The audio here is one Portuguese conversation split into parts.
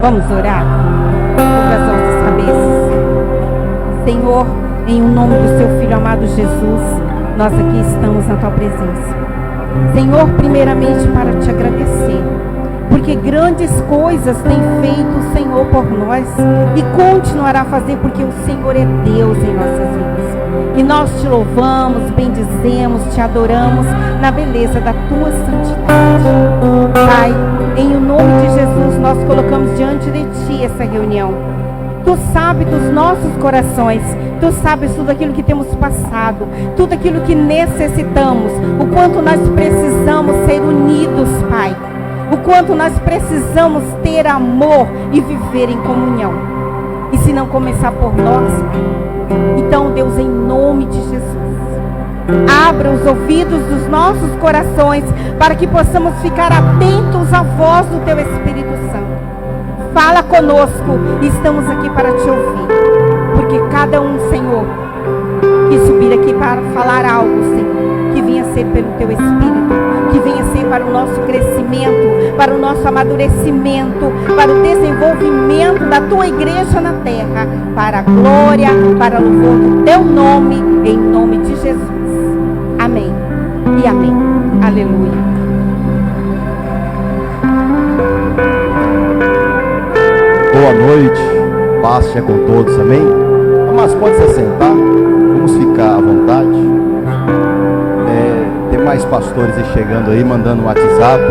Vamos orar sobre as nossas cabeças. Senhor, em o nome do seu Filho amado Jesus, nós aqui estamos na tua presença. Senhor, primeiramente para te agradecer, porque grandes coisas tem feito o Senhor por nós e continuará a fazer, porque o Senhor é Deus em nossas vidas. E nós te louvamos, bendizemos, te adoramos na beleza da tua santidade. Pai, em o nome de Jesus, nós colocamos diante de ti essa reunião. Tu sabes dos nossos corações, tu sabes tudo aquilo que temos passado, tudo aquilo que necessitamos, o quanto nós precisamos ser unidos, Pai. O quanto nós precisamos ter amor e viver em comunhão. E se não começar por nós, então, Deus, em nome de Jesus, abra os ouvidos dos nossos corações para que possamos ficar atentos à voz do teu Espírito Santo. Fala conosco, estamos aqui para te ouvir, porque cada um, Senhor, que subir aqui para falar algo, Senhor, que venha ser pelo teu Espírito, que venha ser para o nosso crescimento, para o nosso amadurecimento, para o desenvolvimento da tua igreja na terra, para a glória, para o louvor do teu nome, em nome de Jesus. Amém e amém. Aleluia. Boa noite, paz seja com todos, amém? Mas pode se sentar, vamos ficar à vontade. Tem mais pastores aí chegando aí, mandando um WhatsApp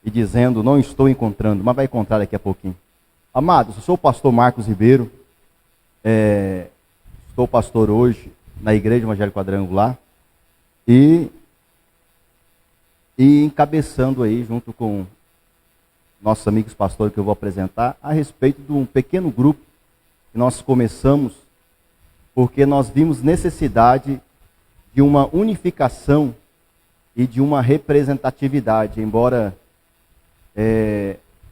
e dizendo, não estou encontrando, mas vai encontrar daqui a pouquinho. Amados, eu sou o pastor Marcos Ribeiro, estou pastor hoje na Igreja Evangélica Quadrangular e encabeçando aí, junto com nossos amigos pastores que eu vou apresentar, a respeito de um pequeno grupo que nós começamos porque nós vimos necessidade de uma unificação e de uma representatividade, embora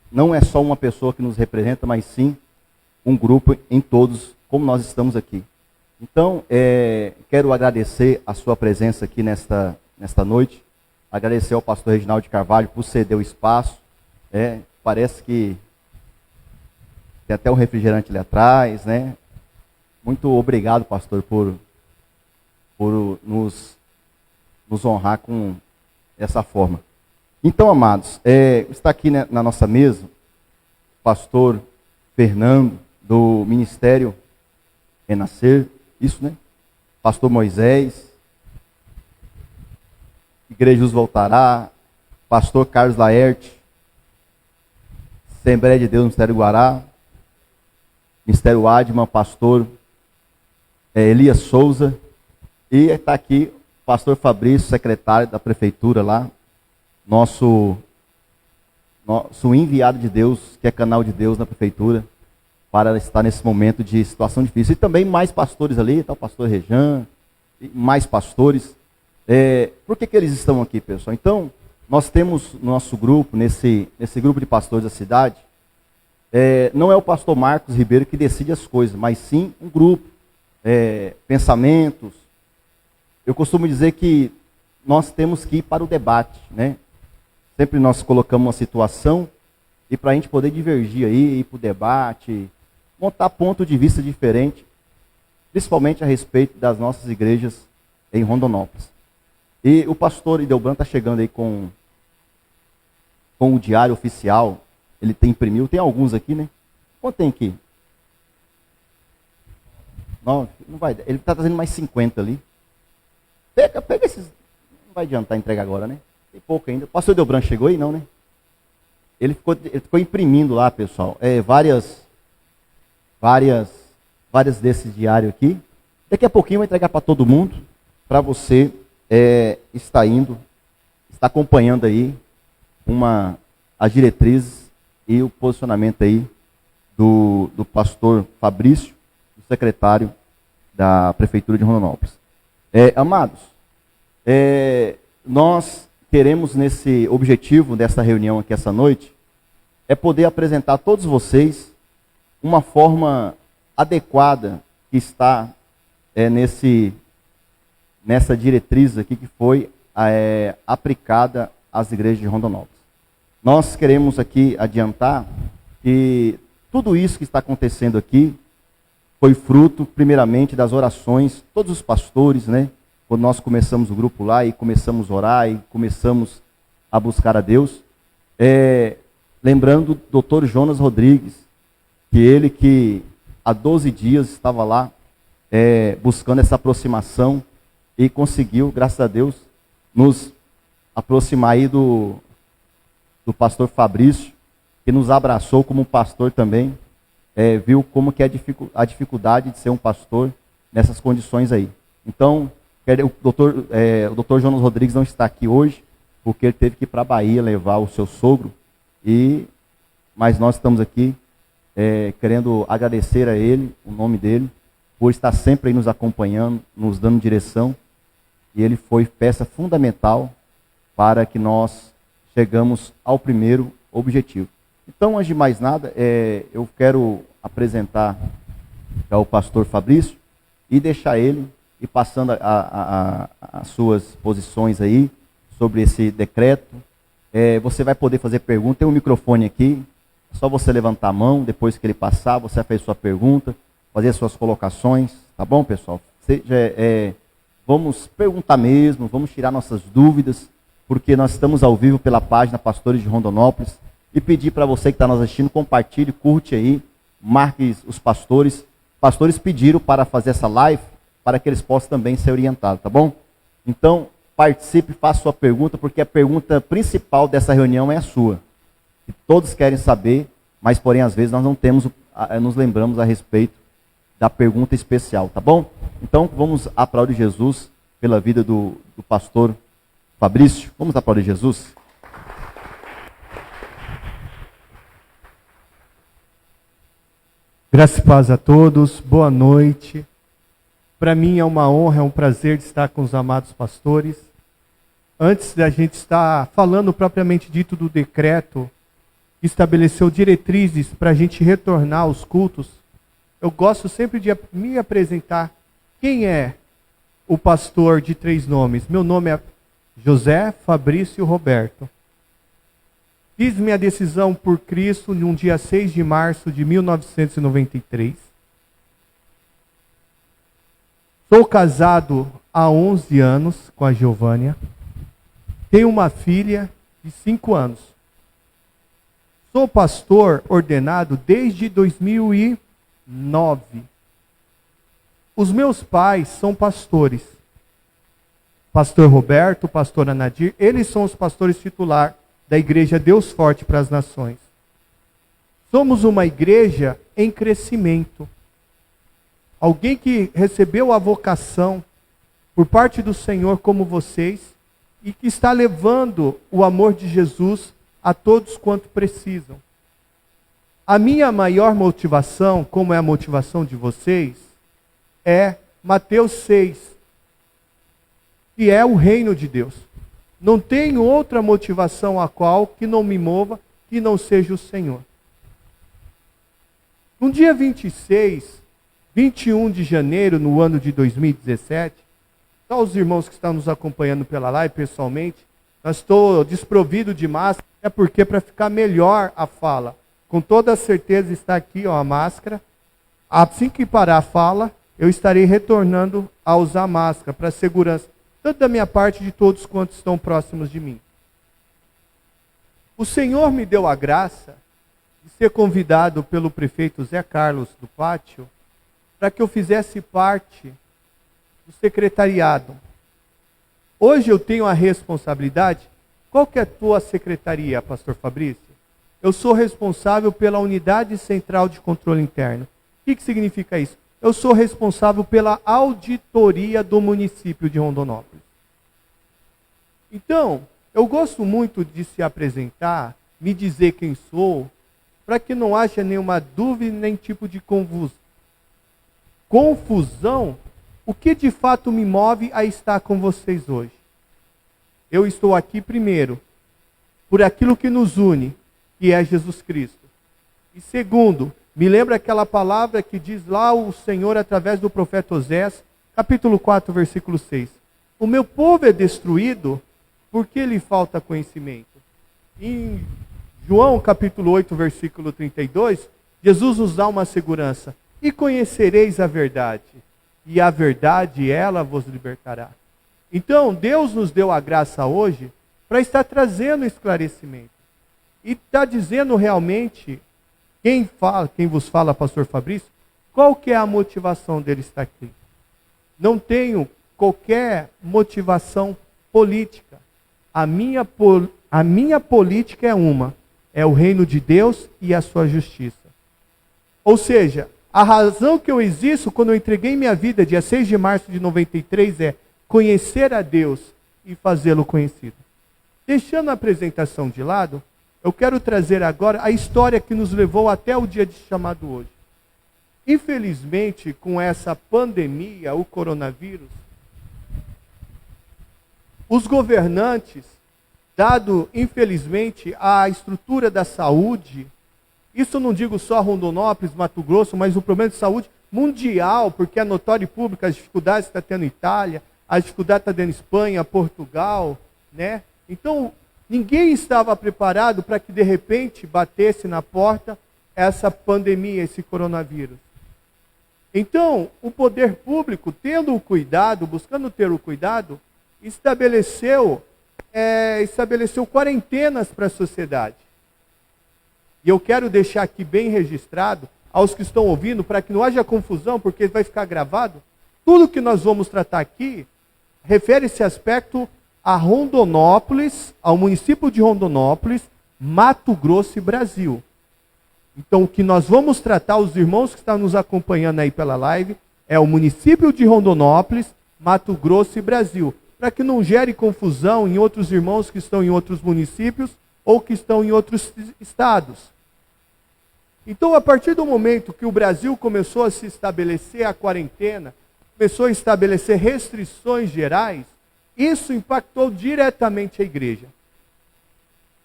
não é só uma pessoa que nos representa, mas sim um grupo em todos, como nós estamos aqui. Então, quero agradecer a sua presença aqui nesta noite, agradecer ao pastor Reginaldo de Carvalho por ceder o espaço. Parece que tem até um refrigerante ali atrás, né? Muito obrigado, pastor, por nos honrar com essa forma. Então, amados, está aqui, né, na nossa mesa o pastor Fernando, do Ministério Renascer, isso, né? Pastor Moisés, Igreja Jesus Voltará, pastor Carlos Laerte, Assembleia de Deus, Ministério Guará, Ministério Adma, pastor Elias Souza, e está aqui o pastor Fabrício, secretário da prefeitura lá, nosso enviado de Deus, que é canal de Deus na prefeitura, para estar nesse momento de situação difícil. E também mais pastores ali, está o pastor Rejan, e mais pastores. Por que eles estão aqui, pessoal? Então, nós temos no nosso grupo, nesse grupo de pastores da cidade, não é o pastor Marcos Ribeiro que decide as coisas, mas sim um grupo, pensamentos. Eu costumo dizer que nós temos que ir para o debate, né? Sempre nós colocamos uma situação e para a gente poder divergir aí, ir para o debate, montar ponto de vista diferente, principalmente a respeito das nossas igrejas em Rondonópolis. E o pastor Idelbran está chegando aí com o diário oficial, ele imprimiu, tem alguns aqui, né? Quanto tem aqui? Não vai, ele está trazendo mais 50 ali. Pega esses, não vai adiantar entregar agora, né? Tem pouco ainda. O pastor Idelbran chegou aí, não, né? Ele ficou imprimindo lá, pessoal, várias desses diários aqui. Daqui a pouquinho eu vou entregar para todo mundo, para você está acompanhando aí as diretrizes e o posicionamento aí do pastor Fabrício, do secretário da Prefeitura de Rondonópolis. Amados, nós queremos, nesse objetivo dessa reunião aqui essa noite, poder apresentar a todos vocês uma forma adequada que está nessa diretriz aqui que foi aplicada às igrejas de Rondonópolis. Nós queremos aqui adiantar que tudo isso que está acontecendo aqui foi fruto, primeiramente, das orações, todos os pastores, né? Quando nós começamos o grupo lá e começamos a orar e começamos a buscar a Deus. Lembrando do Dr. Jonas Rodrigues, que ele que há 12 dias estava lá buscando essa aproximação e conseguiu, graças a Deus, nos aproximar aí do pastor Fabrício, que nos abraçou como pastor também, viu como que é a dificuldade de ser um pastor nessas condições aí. Então, o doutor Jonas Rodrigues não está aqui hoje, porque ele teve que ir para a Bahia levar o seu sogro, mas nós estamos aqui querendo agradecer a ele, o nome dele, por estar sempre aí nos acompanhando, nos dando direção, e ele foi peça fundamental para que nós chegamos ao primeiro objetivo. Então, antes de mais nada, eu quero apresentar ao pastor Fabrício e deixar ele ir passando as suas posições aí sobre esse decreto. Você vai poder fazer pergunta, tem um microfone aqui, é só você levantar a mão, depois que ele passar, você faz sua pergunta, fazer as suas colocações, tá bom, pessoal? Vamos perguntar mesmo, vamos tirar nossas dúvidas, porque nós estamos ao vivo pela página Pastores de Rondonópolis, e pedir para você que está nos assistindo, compartilhe, curte aí, marque os pastores. Os pastores pediram para fazer essa live, para que eles possam também ser orientados, tá bom? Então, participe, faça sua pergunta, porque a pergunta principal dessa reunião é a sua. E todos querem saber, mas porém às vezes nós não nos lembramos a respeito da pergunta especial, tá bom? Então, vamos aplaudir Jesus pela vida do pastor Fabrício. Vamos aplaudir Jesus? Graça e paz a todos, boa noite. Para mim é uma honra, é um prazer de estar com os amados pastores. Antes da gente estar falando propriamente dito do decreto que estabeleceu diretrizes para a gente retornar aos cultos, eu gosto sempre de me apresentar. Quem é o pastor de 3 nomes? Meu nome é José Fabrício Roberto. Fiz minha decisão por Cristo no dia 6 de março de 1993. Sou casado há 11 anos com a Giovânia. Tenho uma filha de 5 anos. Sou pastor ordenado desde 2009. Os meus pais são pastores. Pastor Roberto, pastora Nadir, eles são os pastores titulares da igreja Deus Forte para as Nações. Somos uma igreja em crescimento. Alguém que recebeu a vocação por parte do Senhor como vocês e que está levando o amor de Jesus a todos quanto precisam. A minha maior motivação, como é a motivação de vocês, é Mateus 6, que é o reino de Deus. Não tenho outra motivação a qual que não me mova, que não seja o Senhor. No dia 21 de janeiro, no ano de 2017, só os irmãos que estão nos acompanhando pela live pessoalmente, nós estou desprovido de máscara, é porque para ficar melhor a fala. Com toda certeza está aqui a máscara. Assim que parar a fala, eu estarei retornando a usar máscara para segurança, tanto da minha parte de todos quantos estão próximos de mim. O Senhor me deu a graça de ser convidado pelo prefeito Zé Carlos do Pátio para que eu fizesse parte do secretariado. Hoje eu tenho a responsabilidade. Qual que é a tua secretaria, pastor Fabrício? Eu sou responsável pela Unidade Central de Controle Interno. O que significa isso? Eu sou responsável pela auditoria do município de Rondonópolis. Então, eu gosto muito de se apresentar, me dizer quem sou, para que não haja nenhuma dúvida, nem tipo de confusão, o que de fato me move a estar com vocês hoje. Eu estou aqui primeiro, por aquilo que nos une, que é Jesus Cristo. E segundo, me lembra aquela palavra que diz lá o Senhor através do profeta Osés, capítulo 4, versículo 6. O meu povo é destruído porque lhe falta conhecimento. Em João capítulo 8, versículo 32, Jesus nos dá uma segurança. E conhecereis a verdade, e a verdade ela vos libertará. Então, Deus nos deu a graça hoje para estar trazendo esclarecimento. E está dizendo realmente, quem vos fala, pastor Fabrício, qual que é a motivação dele estar aqui. Não tenho qualquer motivação política. A minha política é uma, é o reino de Deus e a sua justiça. Ou seja, a razão que eu existo quando eu entreguei minha vida, dia 6 de março de 93, é conhecer a Deus e fazê-lo conhecido. Deixando a apresentação de lado, eu quero trazer agora a história que nos levou até o dia de chamado hoje. Infelizmente, com essa pandemia, o coronavírus, os governantes, dado infelizmente a estrutura da saúde, isso eu não digo só Rondonópolis, Mato Grosso, mas o problema de saúde mundial, porque é notório e público as dificuldades que está tendo em Itália, a dificuldade está tendo em Espanha, Portugal, né? Então, ninguém estava preparado para que de repente batesse na porta essa pandemia, esse coronavírus. Então, o poder público, tendo o cuidado, buscando ter o cuidado, estabeleceu quarentenas para a sociedade. E eu quero deixar aqui bem registrado, aos que estão ouvindo, para que não haja confusão, porque vai ficar gravado, tudo que nós vamos tratar aqui refere esse aspecto a Rondonópolis, ao município de Rondonópolis, Mato Grosso e Brasil. Então, o que nós vamos tratar, os irmãos que estão nos acompanhando aí pela live, é o município de Rondonópolis, Mato Grosso e Brasil, para que não gere confusão em outros irmãos que estão em outros municípios ou que estão em outros estados. Então, a partir do momento que o Brasil começou a se estabelecer a quarentena, começou a estabelecer restrições gerais, isso impactou diretamente a igreja.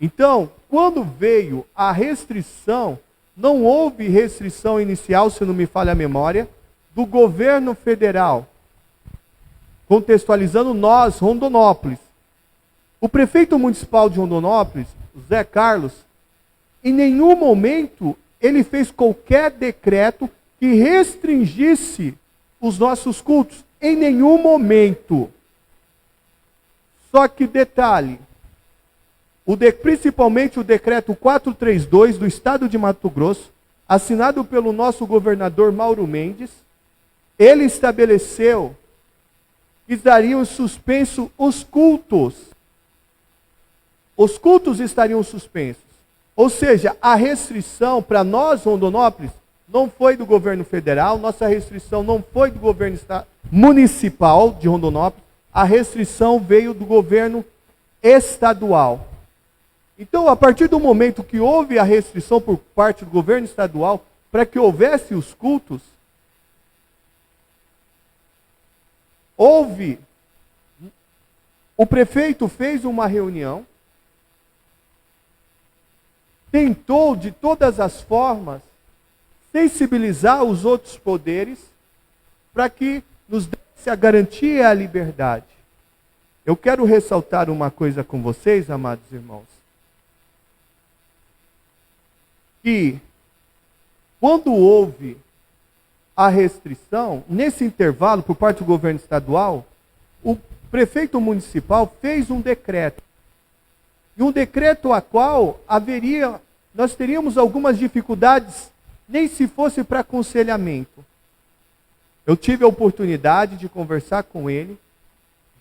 Então, quando veio a restrição, não houve restrição inicial, se não me falha a memória, do governo federal. Contextualizando nós, Rondonópolis. O prefeito municipal de Rondonópolis, Zé Carlos, em nenhum momento ele fez qualquer decreto que restringisse os nossos cultos. Em nenhum momento. Só que detalhe, principalmente o decreto 432 do estado de Mato Grosso, assinado pelo nosso governador Mauro Mendes, ele estabeleceu que estariam suspensos os cultos. Os cultos estariam suspensos. Ou seja, a restrição para nós, Rondonópolis, não foi do governo federal, nossa restrição não foi do governo municipal de Rondonópolis, a restrição veio do governo estadual. Então, a partir do momento que houve a restrição por parte do governo estadual para que houvesse os cultos, o prefeito fez uma reunião, tentou de todas as formas sensibilizar os outros poderes para que nos desse a garantia e a liberdade. Eu quero ressaltar uma coisa com vocês, amados irmãos, que quando houve a restrição, nesse intervalo, por parte do governo estadual, o prefeito municipal fez um decreto. E um decreto a qual nós teríamos algumas dificuldades, nem se fosse para aconselhamento. Eu tive a oportunidade de conversar com ele,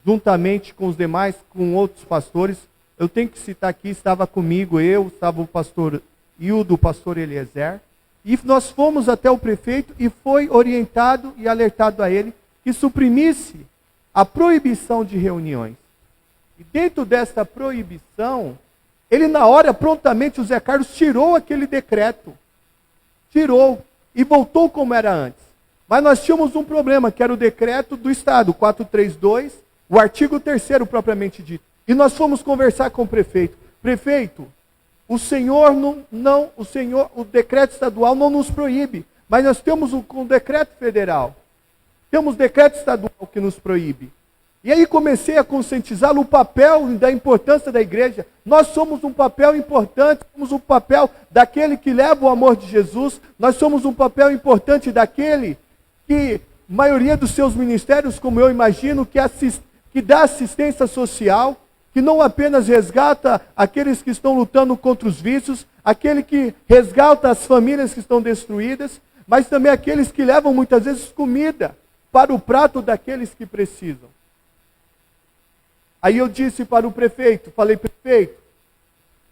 juntamente com os demais, com outros pastores. Eu tenho que citar aqui, estava comigo, estava o pastor Hildo, o pastor Eliezer, e nós fomos até o prefeito e foi orientado e alertado a ele que suprimisse a proibição de reuniões. E dentro dessa proibição, ele na hora, prontamente, o Zé Carlos tirou aquele decreto. Tirou e voltou como era antes. Mas nós tínhamos um problema, que era o decreto do Estado, 432, o artigo 3º propriamente dito. E nós fomos conversar com o prefeito. Prefeito, o decreto estadual não nos proíbe, mas nós temos um decreto federal. Temos decreto estadual que nos proíbe. E aí comecei a conscientizá-lo o papel da importância da igreja. Nós somos um papel importante, somos um papel daquele que leva o amor de Jesus, nós somos um papel importante daquele que, maioria dos seus ministérios, como eu imagino, que dá assistência social, que não apenas resgata aqueles que estão lutando contra os vícios, aquele que resgata as famílias que estão destruídas, mas também aqueles que levam muitas vezes comida para o prato daqueles que precisam. Aí eu disse para o prefeito, falei, prefeito,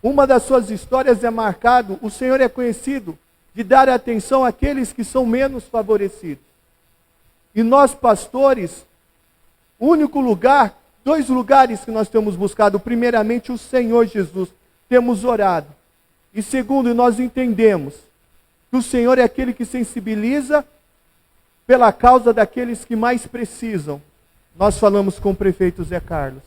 uma das suas histórias é marcado, o Senhor é conhecido de dar atenção àqueles que são menos favorecidos. E nós, pastores, único lugar, 2 lugares que nós temos buscado, primeiramente o Senhor Jesus, temos orado. E segundo, nós entendemos que o Senhor é aquele que sensibiliza pela causa daqueles que mais precisam. Nós falamos com o prefeito Zé Carlos.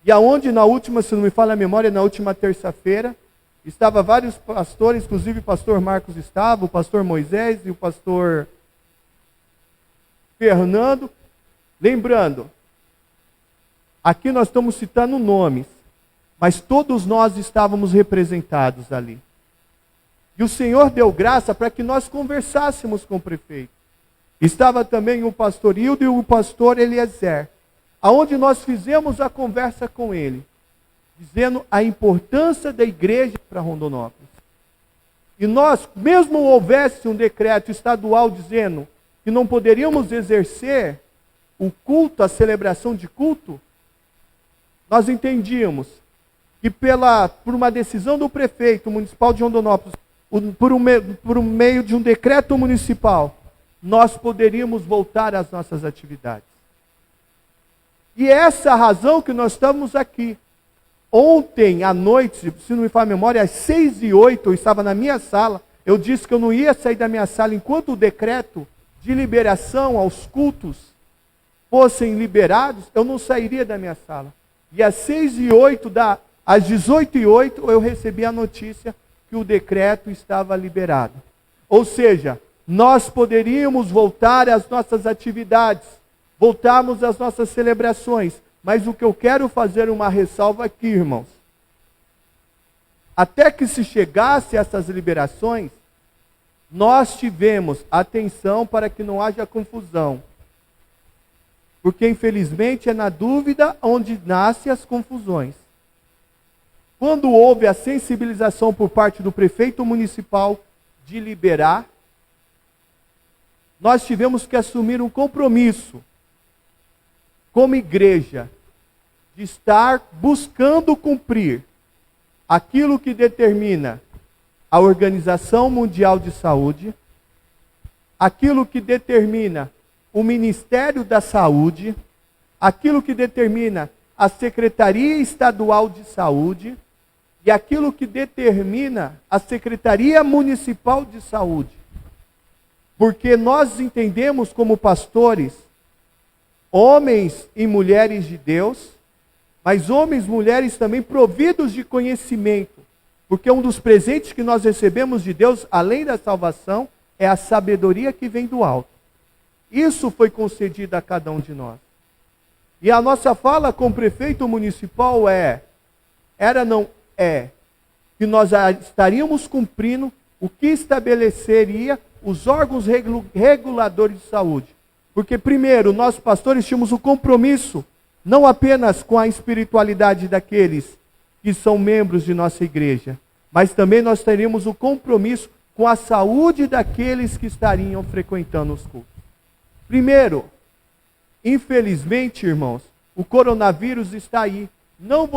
E aonde na última, se não me falha a memória, na última terça-feira, estava vários pastores, inclusive o pastor Marcos estava, o pastor Moisés e o pastor Fernando. Lembrando, aqui nós estamos citando nomes, mas todos nós estávamos representados ali. E o Senhor deu graça para que nós conversássemos com o prefeito. Estava também o pastor Hildo e o pastor Eliezer, aonde nós fizemos a conversa com ele, dizendo a importância da igreja para Rondonópolis. E nós, mesmo houvesse um decreto estadual dizendo que não poderíamos exercer o culto, a celebração de culto, nós entendíamos que por uma decisão do prefeito municipal de Rondonópolis, por meio de um decreto municipal, nós poderíamos voltar às nossas atividades. E essa é a razão que nós estamos aqui. Ontem à noite, se não me falha a memória, às 6h08, eu estava na minha sala, eu disse que eu não ia sair da minha sala enquanto o decreto de liberação aos cultos fossem liberados, eu não sairia da minha sala. E às 6h08, às 18h08, eu recebi a notícia que o decreto estava liberado. Ou seja, nós poderíamos voltar às nossas atividades, voltarmos às nossas celebrações. Mas o que eu quero fazer uma ressalva aqui, irmãos. Até que se chegasse a essas liberações, nós tivemos atenção para que não haja confusão. Porque infelizmente é na dúvida onde nascem as confusões. Quando houve a sensibilização por parte do prefeito municipal de liberar, nós tivemos que assumir um compromisso como igreja, de estar buscando cumprir aquilo que determina a Organização Mundial de Saúde, aquilo que determina o Ministério da Saúde, aquilo que determina a Secretaria Estadual de Saúde e aquilo que determina a Secretaria Municipal de Saúde. Porque nós entendemos como pastores, homens e mulheres de Deus, mas homens e mulheres também providos de conhecimento, porque um dos presentes que nós recebemos de Deus, além da salvação, é a sabedoria que vem do alto. Isso foi concedido a cada um de nós. E a nossa fala com o prefeito municipal que nós estaríamos cumprindo o que estabeleceria os órgãos reguladores de saúde. Porque, primeiro, nós pastores tínhamos o compromisso, não apenas com a espiritualidade daqueles que são membros de nossa igreja, mas também nós teríamos o compromisso com a saúde daqueles que estariam frequentando os cultos. Primeiro, infelizmente, irmãos, o coronavírus está aí. Não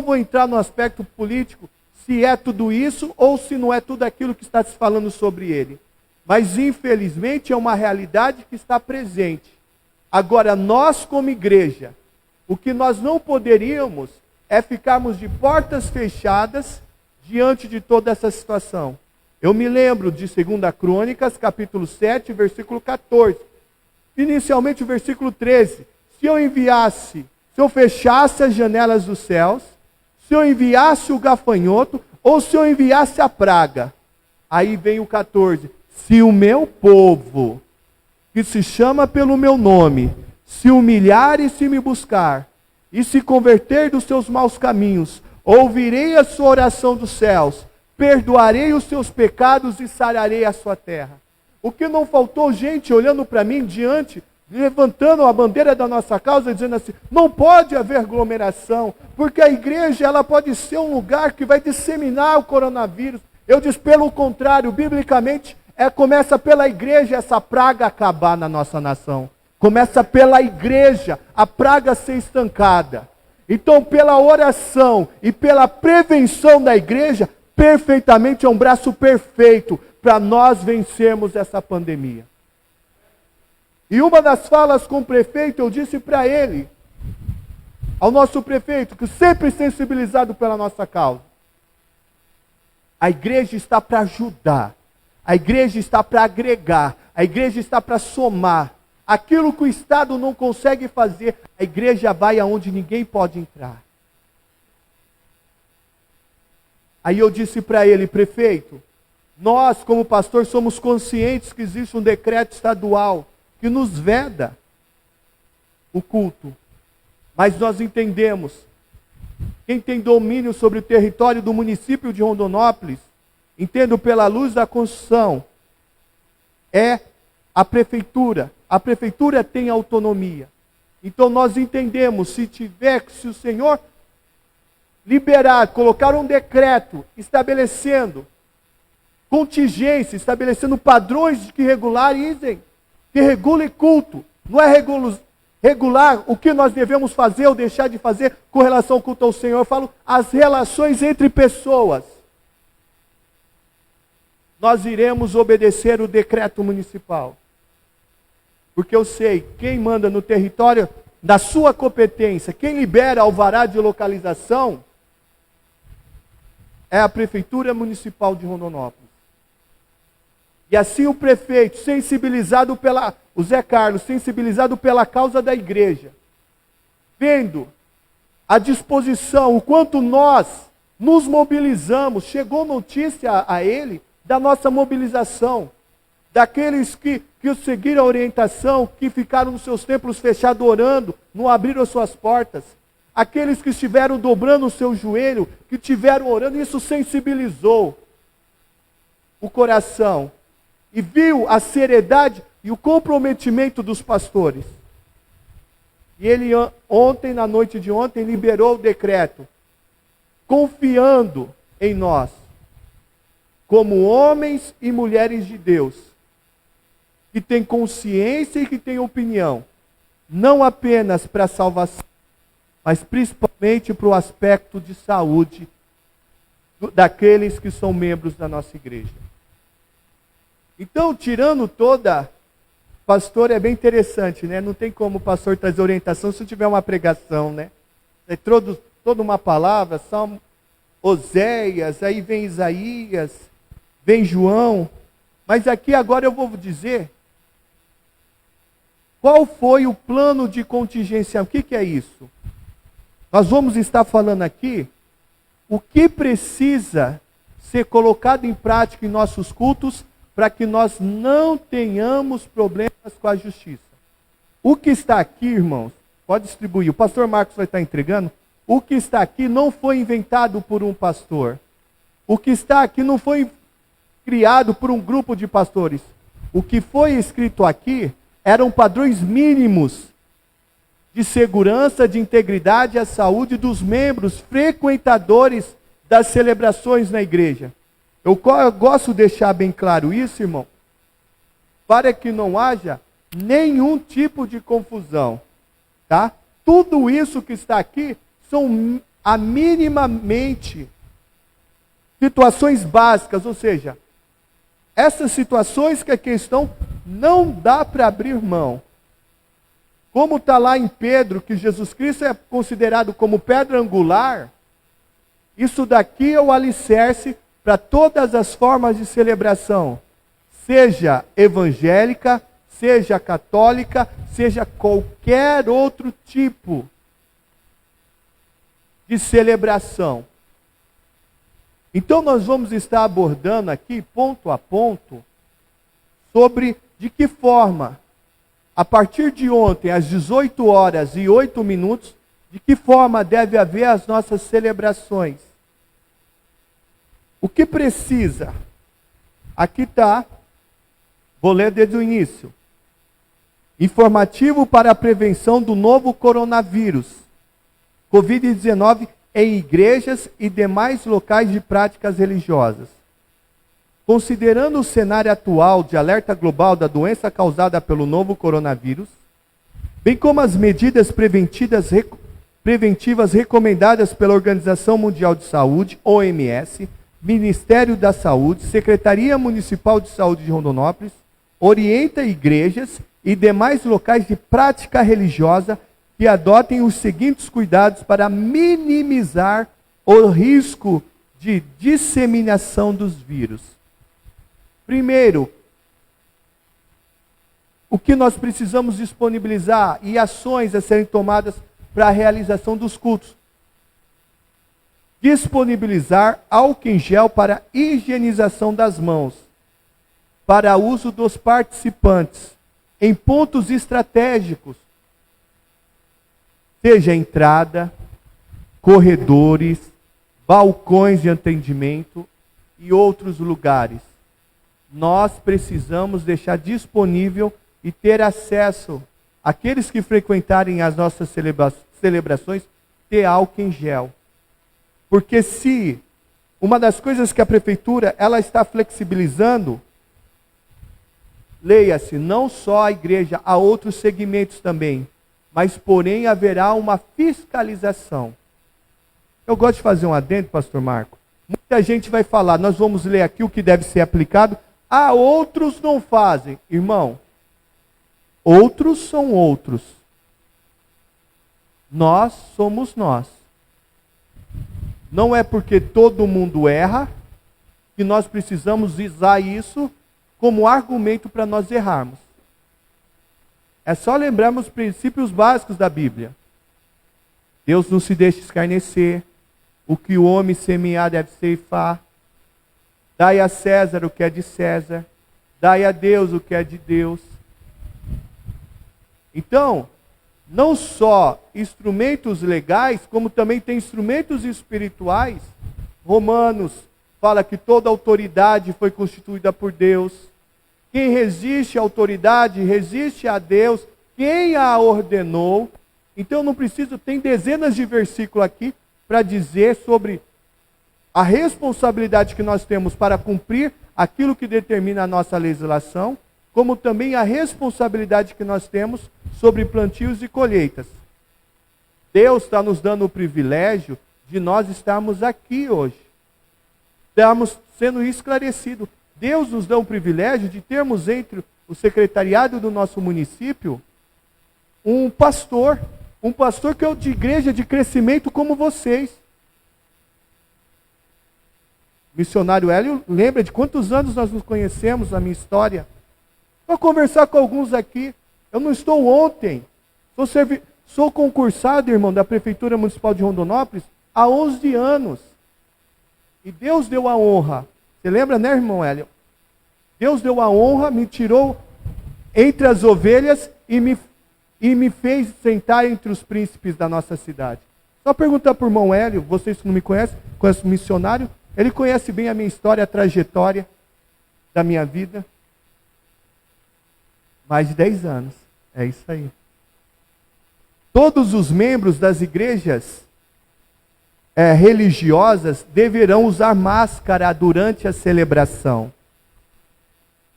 vou entrar no aspecto político, se é tudo isso ou se não é tudo aquilo que está se falando sobre ele. Mas, infelizmente, é uma realidade que está presente. Agora, nós como igreja, o que nós não poderíamos é ficarmos de portas fechadas diante de toda essa situação. Eu me lembro de 2 Crônicas, capítulo 7, versículo 14. Inicialmente, o versículo 13. Se eu fechasse as janelas dos céus, se eu enviasse o gafanhoto, ou se eu enviasse a praga. Aí vem o 14. Se o meu povo, que se chama pelo meu nome, se humilhar e se me buscar, e se converter dos seus maus caminhos, ouvirei a sua oração dos céus, perdoarei os seus pecados e sararei a sua terra. O que não faltou gente olhando para mim diante, levantando a bandeira da nossa causa, dizendo assim, não pode haver aglomeração, porque a igreja ela pode ser um lugar que vai disseminar o coronavírus. Eu disse, pelo contrário, biblicamente, começa pela igreja essa praga acabar na nossa nação. Começa pela igreja, a praga ser estancada. Então, pela oração e pela prevenção da igreja, perfeitamente é um braço perfeito para nós vencermos essa pandemia. E uma das falas com o prefeito, eu disse para ele, ao nosso prefeito, que sempre sensibilizado pela nossa causa, a igreja está para ajudar, a igreja está para agregar, a igreja está para somar. Aquilo que o Estado não consegue fazer, a igreja vai aonde ninguém pode entrar. Aí eu disse para ele, prefeito, nós como pastor somos conscientes que existe um decreto estadual que nos veda o culto. Mas nós entendemos, quem tem domínio sobre o território do município de Rondonópolis, entendo pela luz da Constituição, é a prefeitura. A prefeitura tem autonomia. Então nós entendemos, se o Senhor liberar, colocar um decreto estabelecendo contingência, estabelecendo padrões que regularizem, que regule culto, não é regular o que nós devemos fazer ou deixar de fazer com relação ao culto ao Senhor. Eu falo as relações entre pessoas. Nós iremos obedecer o decreto municipal. Porque eu sei, quem manda no território da sua competência, quem libera alvará de localização, é a Prefeitura Municipal de Rondonópolis. E assim o prefeito, o Zé Carlos, sensibilizado pela causa da igreja, vendo a disposição, o quanto nós nos mobilizamos, chegou notícia a ele da nossa mobilização, daqueles que seguiram a orientação, que ficaram nos seus templos fechados orando, não abriram as suas portas. Aqueles que estiveram dobrando o seu joelho, que estiveram orando, isso sensibilizou o coração. E viu a seriedade e o comprometimento dos pastores. E ele ontem, na noite de ontem, liberou o decreto, confiando em nós, como homens e mulheres de Deus, que têm consciência e que têm opinião, não apenas para a salvação, mas principalmente para o aspecto de saúde daqueles que são membros da nossa igreja. Então, tirando pastor, é bem interessante, né? Não tem como o pastor trazer orientação se tiver uma pregação, né? É toda uma palavra, Salmo, Oséias, aí vem Isaías, vem João. Mas aqui agora eu vou dizer qual foi o plano de contingenciamento. O que é isso? Nós vamos estar falando aqui o que precisa ser colocado em prática em nossos cultos para que nós não tenhamos problemas com a justiça. O que está aqui, irmãos, pode distribuir, o pastor Marcos vai estar entregando, o que está aqui não foi inventado por um pastor. O que está aqui não foi criado por um grupo de pastores. O que foi escrito aqui eram padrões mínimos de segurança, de integridade e a saúde dos membros frequentadores das celebrações na igreja. Eu gosto de deixar bem claro isso, irmão, para que não haja nenhum tipo de confusão, tá? Tudo isso que está aqui são minimamente situações básicas, ou seja, essas situações que aqui estão, não dá para abrir mão. Como está lá em Pedro, que Jesus Cristo é considerado como pedra angular, isso daqui é o alicerce para todas as formas de celebração, seja evangélica, seja católica, seja qualquer outro tipo de celebração. Então nós vamos estar abordando aqui, ponto a ponto, sobre de que forma a partir de ontem, às 18h08, de que forma deve haver as nossas celebrações. O que precisa? Aqui está, vou ler desde o início. Informativo para a prevenção do novo coronavírus, Covid-19, em igrejas e demais locais de práticas religiosas. Considerando o cenário atual de alerta global da doença causada pelo novo coronavírus, bem como as medidas preventivas recomendadas pela Organização Mundial de Saúde, OMS, Ministério da Saúde, Secretaria Municipal de Saúde de Rondonópolis, orienta igrejas e demais locais de prática religiosa que adotem os seguintes cuidados para minimizar o risco de disseminação dos vírus. Primeiro, o que nós precisamos disponibilizar e ações a serem tomadas para a realização dos cultos. Disponibilizar álcool em gel para higienização das mãos, para uso dos participantes, em pontos estratégicos, seja entrada, corredores, balcões de atendimento e outros lugares. Nós precisamos deixar disponível e ter acesso, aqueles que frequentarem as nossas celebrações, ter álcool em gel. Porque se uma das coisas que a prefeitura ela está flexibilizando, leia-se, não só a igreja, há outros segmentos também, mas porém haverá uma fiscalização. Eu gosto de fazer um adendo, pastor Marco. Muita gente vai falar, nós vamos ler aqui o que deve ser aplicado, outros não fazem. Irmão, outros são outros. Nós somos nós. Não é porque todo mundo erra que nós precisamos usar isso como argumento para nós errarmos. É só lembrarmos os princípios básicos da Bíblia. Deus não se deixa escarnecer. O que o homem semear deve ceifar. Dai a César o que é de César. Dai a Deus o que é de Deus. Então, não só instrumentos legais, como também tem instrumentos espirituais. Romanos fala que toda autoridade foi constituída por Deus. Quem resiste à autoridade, resiste a Deus. Quem a ordenou. Então não preciso, tem dezenas de versículos aqui para dizer sobre a responsabilidade que nós temos para cumprir aquilo que determina a nossa legislação, como também a responsabilidade que nós temos sobre plantios e colheitas. Deus está nos dando o privilégio de nós estarmos aqui hoje. Estamos sendo esclarecidos. Deus nos dá o privilégio de termos entre o secretariado do nosso município um pastor que é de igreja de crescimento como vocês. Missionário Hélio, lembra de quantos anos nós nos conhecemos, a minha história? Vou conversar com alguns aqui. Eu não estou ontem. Sou concursado, irmão, da Prefeitura Municipal de Rondonópolis há 11 anos. E Deus deu a honra. Você lembra, né, irmão Hélio? Deus deu a honra, me tirou entre as ovelhas e me fez sentar entre os príncipes da nossa cidade. Só perguntar para o irmão Hélio, vocês que não me conhecem, conhecem o missionário, ele conhece bem a minha história, a trajetória da minha vida. Mais de 10 anos. É isso aí. Todos os membros das igrejas religiosas deverão usar máscara durante a celebração.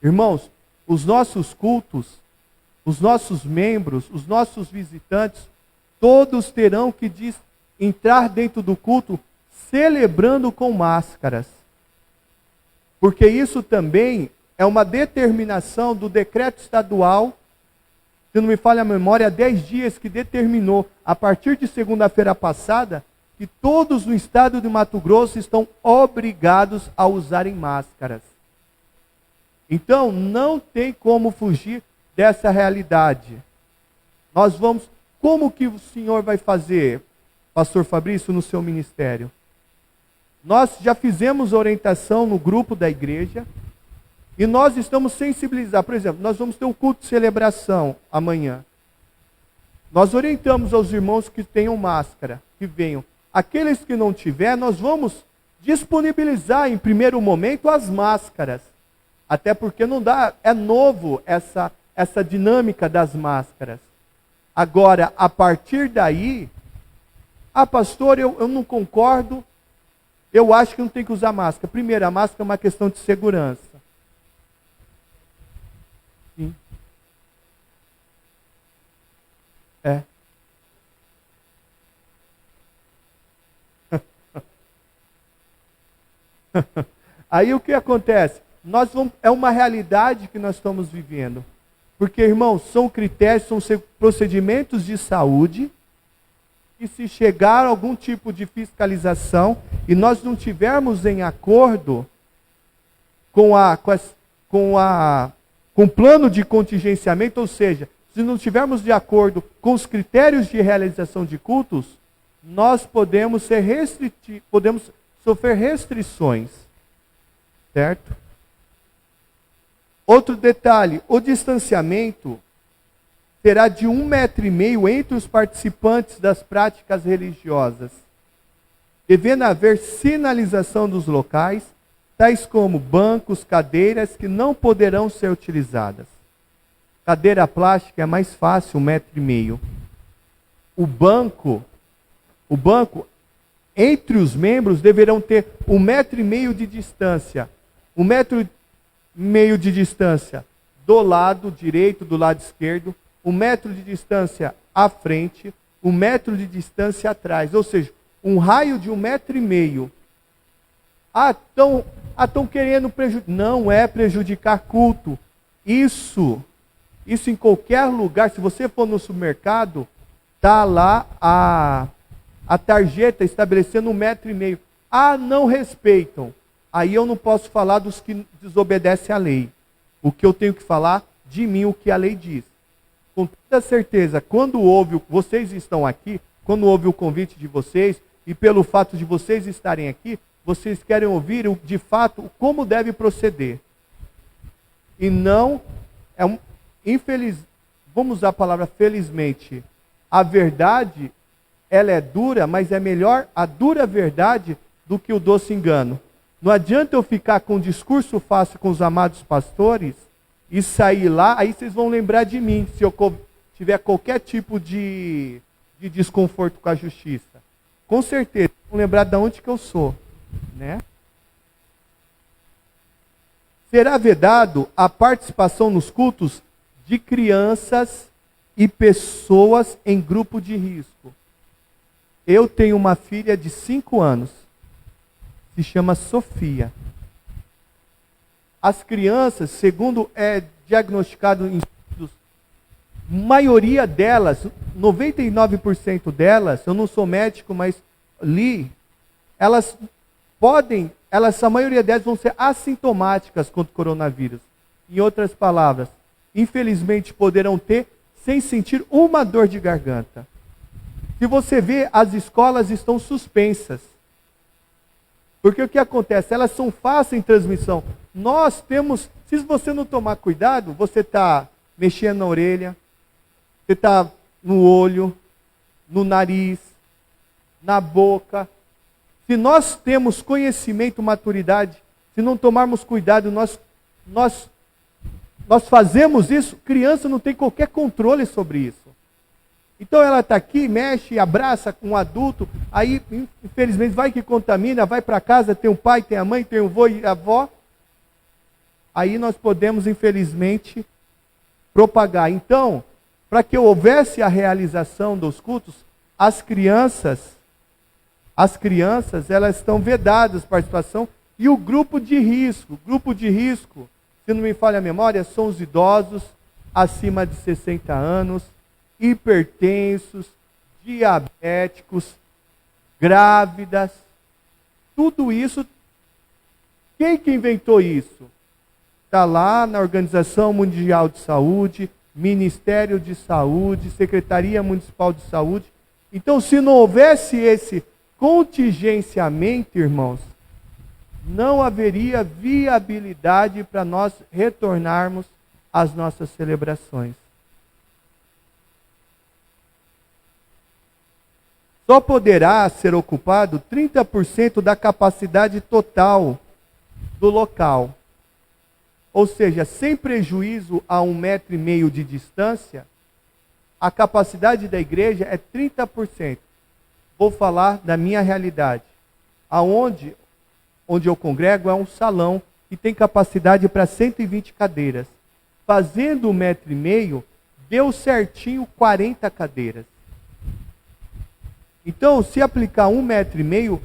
Irmãos, os nossos cultos, os nossos membros, os nossos visitantes, todos terão que entrar dentro do culto celebrando com máscaras. Porque isso também é uma determinação do decreto estadual, se não me falha a memória, há 10 dias que determinou, a partir de segunda-feira passada, que todos no estado de Mato Grosso estão obrigados a usarem máscaras. Então, não tem como fugir dessa realidade. Nós vamos... Como que o senhor vai fazer, pastor Fabrício, no seu ministério? Nós já fizemos orientação no grupo da igreja E nós estamos sensibilizados. Por exemplo, nós vamos ter um culto de celebração amanhã. Nós orientamos aos irmãos que tenham máscara, que venham. Aqueles que não tiver, nós vamos disponibilizar em primeiro momento as máscaras. Até porque não dá, é novo essa dinâmica das máscaras. Agora, a partir daí, pastor, eu não concordo, eu acho que não tem que usar máscara. Primeiro, a máscara é uma questão de segurança. Sim. É. Aí o que acontece? É uma realidade que nós estamos vivendo. Porque, irmãos, são critérios, são procedimentos de saúde, que se chegar a algum tipo de fiscalização e nós não tivermos em acordo com o plano de contingenciamento, ou seja, se não tivermos de acordo com os critérios de realização de cultos, nós podemos sofrer restrições. Certo? Outro detalhe, o distanciamento será de 1,5 metro entre os participantes das práticas religiosas, devendo haver sinalização dos locais, tais como bancos, cadeiras que não poderão ser utilizadas. Cadeira plástica é mais fácil, 1,5 metro. O banco, entre os membros deverão ter 1,5 metro de distância. 1,5 metro de distância do lado direito, do lado esquerdo, 1 metro de distância à frente, 1 metro de distância atrás. Ou seja, um raio de 1,5 metro. Estão querendo prejudicar. Não é prejudicar culto. Isso em qualquer lugar. Se você for no supermercado, está lá a tarjeta estabelecendo 1,5 metro. Não respeitam. Aí eu não posso falar dos que desobedecem à lei. O que eu tenho que falar de mim, o que a lei diz. Com toda certeza, vocês estão aqui, quando houve o convite de vocês, e pelo fato de vocês estarem aqui, vocês querem ouvir de fato como deve proceder. E não, vamos usar a palavra felizmente, a verdade, ela é dura, mas é melhor a dura verdade do que o doce engano. Não adianta eu ficar com um discurso fácil com os amados pastores e sair lá, aí vocês vão lembrar de mim, se eu tiver qualquer tipo de desconforto com a justiça. Com certeza, vão lembrar de onde que eu sou. Né? Será vedado a participação nos cultos de crianças e pessoas em grupo de risco. Eu tenho uma filha de 5 anos. Se chama Sofia. As crianças, segundo é diagnosticado em estudos, maioria delas, 99% delas, eu não sou médico, mas li, a maioria delas vão ser assintomáticas contra o coronavírus. Em outras palavras, infelizmente poderão ter sem sentir uma dor de garganta. Se você vê, as escolas estão suspensas. Porque o que acontece? Elas são fáceis em transmissão. Nós temos, se você não tomar cuidado, você está mexendo na orelha, você está no olho, no nariz, na boca. Se nós temos conhecimento, maturidade, se não tomarmos cuidado, nós fazemos isso, criança não tem qualquer controle sobre isso. Então ela está aqui, mexe, abraça um adulto, aí infelizmente vai que contamina, vai para casa, tem o pai, tem a mãe, tem o avô e a avó. Aí nós podemos infelizmente propagar. Então, para que houvesse a realização dos cultos, as crianças elas estão vedadas participação, e o grupo de risco, se não me falha a memória, são os idosos acima de 60 anos, hipertensos, diabéticos, grávidas, tudo isso. Quem que inventou isso? Está lá na Organização Mundial de Saúde, Ministério de Saúde, Secretaria Municipal de Saúde. Então, se não houvesse esse contingenciamento, irmãos, não haveria viabilidade para nós retornarmos às nossas celebrações. Só poderá ser ocupado 30% da capacidade total do local. Ou seja, sem prejuízo a 1,5 metro de distância, a capacidade da igreja é 30%. Vou falar da minha realidade. Onde eu congrego é um salão que tem capacidade para 120 cadeiras. Fazendo 1,5 metro, deu certinho 40 cadeiras. Então, se aplicar 1,5 metro,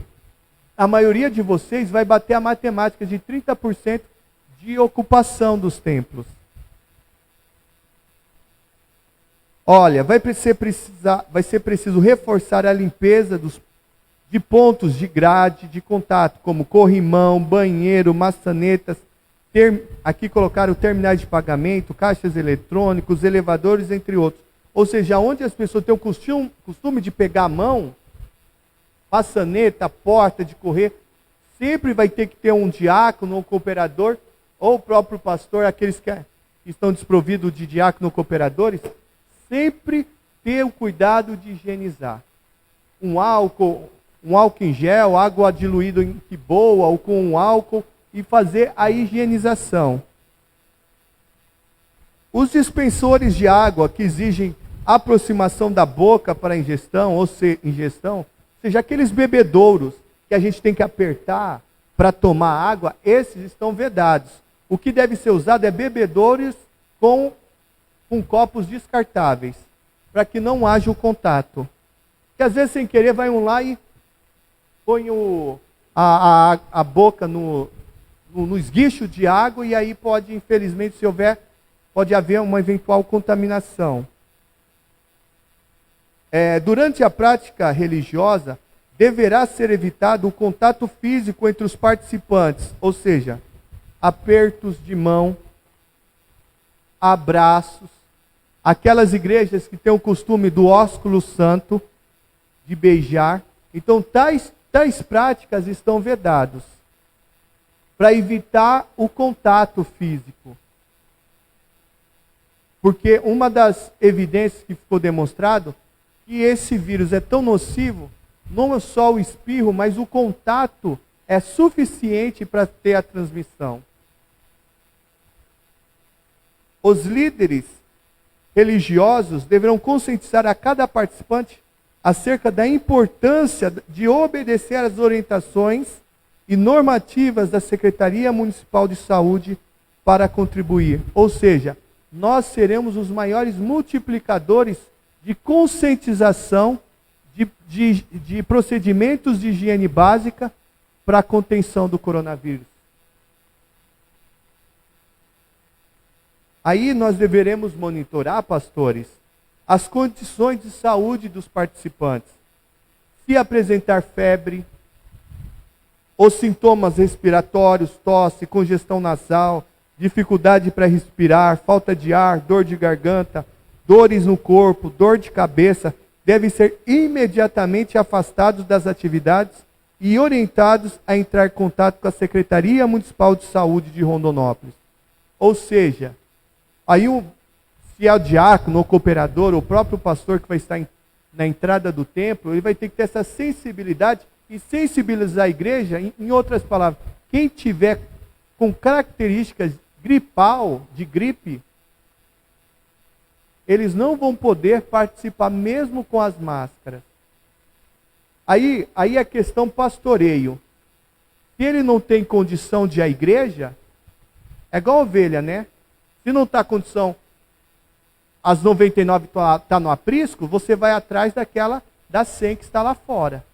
a maioria de vocês vai bater a matemática de 30% de ocupação dos templos. Olha, vai ser preciso reforçar a limpeza de pontos de grade, de contato, como corrimão, banheiro, maçanetas, aqui colocaram terminais de pagamento, caixas eletrônicos, elevadores, entre outros. Ou seja, onde as pessoas têm o costume de pegar a mão, maçaneta, porta de correr, sempre vai ter que ter um diácono, um cooperador, ou o próprio pastor, aqueles que estão desprovidos de diácono ou cooperadores, sempre ter o cuidado de higienizar. Um álcool em gel, água diluída em que boa, ou com um álcool, e fazer a higienização. Os dispensores de água que exigem aproximação da boca para a ingestão, ou seja, aqueles bebedouros que a gente tem que apertar para tomar água, esses estão vedados. O que deve ser usado é bebedouros com copos descartáveis, para que não haja o contato. Porque às vezes, sem querer, vai um lá e põe a boca no esguicho de água, e aí pode, infelizmente, pode haver uma eventual contaminação. Durante a prática religiosa, deverá ser evitado o contato físico entre os participantes, ou seja, apertos de mão, abraços, aquelas igrejas que têm o costume do ósculo santo, de beijar. Então, tais práticas estão vedados, para evitar o contato físico. Porque uma das evidências que ficou demonstrado, que esse vírus é tão nocivo, não é só o espirro, mas o contato é suficiente para ter a transmissão. Os líderes religiosos deverão conscientizar a cada participante acerca da importância de obedecer às orientações e normativas da Secretaria Municipal de Saúde para contribuir. Ou seja, nós seremos os maiores multiplicadores de conscientização de procedimentos de higiene básica para a contenção do coronavírus. Aí nós deveremos monitorar, pastores, as condições de saúde dos participantes. Se apresentar febre, ou sintomas respiratórios, tosse, congestão nasal, dificuldade para respirar, falta de ar, dor de garganta, dores no corpo, dor de cabeça, devem ser imediatamente afastados das atividades e orientados a entrar em contato com a Secretaria Municipal de Saúde de Rondonópolis. Ou seja, aí se é o diácono, o cooperador, o próprio pastor que vai estar na entrada do templo, ele vai ter que ter essa sensibilidade e sensibilizar a igreja. Em outras palavras, quem tiver com características gripal, de gripe, eles não vão poder participar mesmo com as máscaras. Aí é questão pastoreio. Se ele não tem condição de ir à igreja, é igual a ovelha, né? Se não está condição, as 99 está no aprisco, você vai atrás das 100 que está lá fora.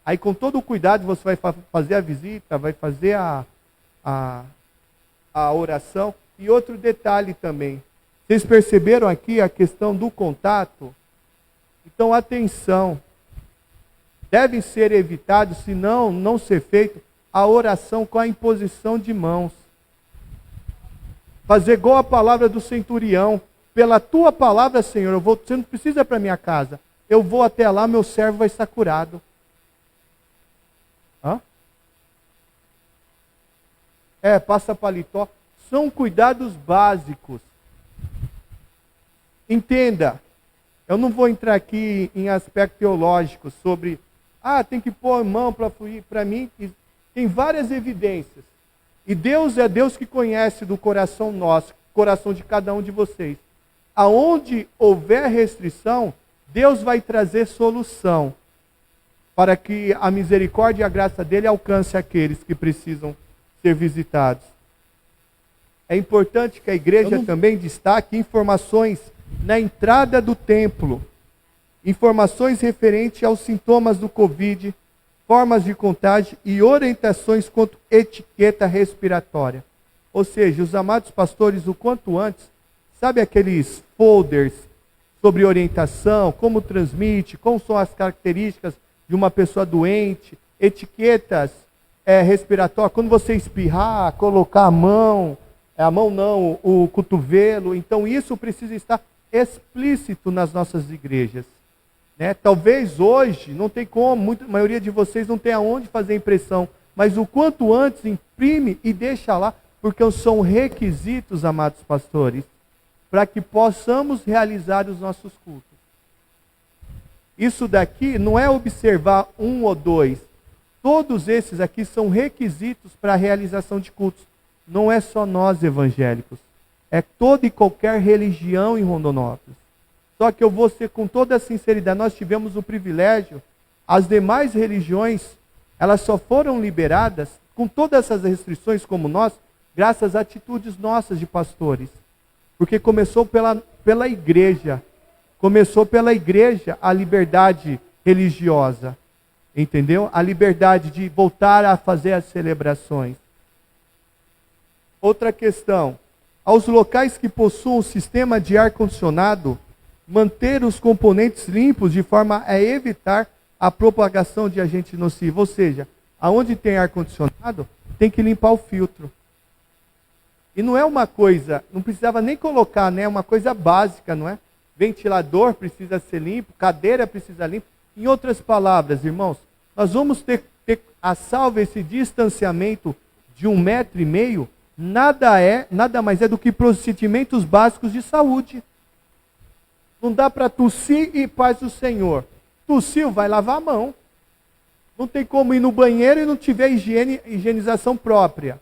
Aí com todo o cuidado você vai fazer a visita, vai fazer a oração. E outro detalhe também. Vocês perceberam aqui a questão do contato? Então, atenção. Deve ser evitado, se não ser feito, a oração com a imposição de mãos. Fazer igual a palavra do centurião. Pela tua palavra, Senhor, você não precisa ir para minha casa. Eu vou até lá, meu servo vai estar curado. passa paletó. São cuidados básicos. Entenda, eu não vou entrar aqui em aspecto teológico sobre, tem que pôr a mão para fluir. Para mim, tem várias evidências. E Deus é Deus que conhece do coração nosso, coração de cada um de vocês. Aonde houver restrição, Deus vai trazer solução para que a misericórdia e a graça dele alcance aqueles que precisam ser visitados. É importante que a igreja também destaque informações na entrada do templo, informações referentes aos sintomas do Covid, formas de contágio e orientações quanto à etiqueta respiratória. Ou seja, os amados pastores, o quanto antes, sabe aqueles folders sobre orientação, como transmite, como são as características de uma pessoa doente, etiquetas respiratórias, quando você espirrar, colocar a mão não, o cotovelo, então isso precisa estar explícito nas nossas igrejas. Né? Talvez hoje, não tem como, a maioria de vocês não tem aonde fazer impressão, mas o quanto antes imprime e deixa lá, porque são requisitos, amados pastores, para que possamos realizar os nossos cultos. Isso daqui não é observar um ou dois. Todos esses aqui são requisitos para a realização de cultos. Não é só nós evangélicos. É toda e qualquer religião em Rondonópolis. Só que eu vou ser com toda a sinceridade, nós tivemos o privilégio, as demais religiões, elas só foram liberadas com todas essas restrições como nós, graças a atitudes nossas de pastores. Porque começou pela igreja. Começou pela igreja a liberdade religiosa. Entendeu? A liberdade de voltar a fazer as celebrações. Outra questão. Aos locais que possuam sistema de ar-condicionado, manter os componentes limpos de forma a evitar a propagação de agente nocivo. Ou seja, aonde tem ar-condicionado, tem que limpar o filtro. E não é uma coisa, não precisava nem colocar, né? É uma coisa básica, não é? Ventilador precisa ser limpo, cadeira precisa limpo. Em outras palavras, irmãos, nós vamos ter a salvo esse distanciamento de 1,5 metro, nada mais é do que procedimentos básicos de saúde. Não dá para tossir e paz do Senhor. Tossiu, vai lavar a mão. Não tem como ir no banheiro e não tiver higienização própria.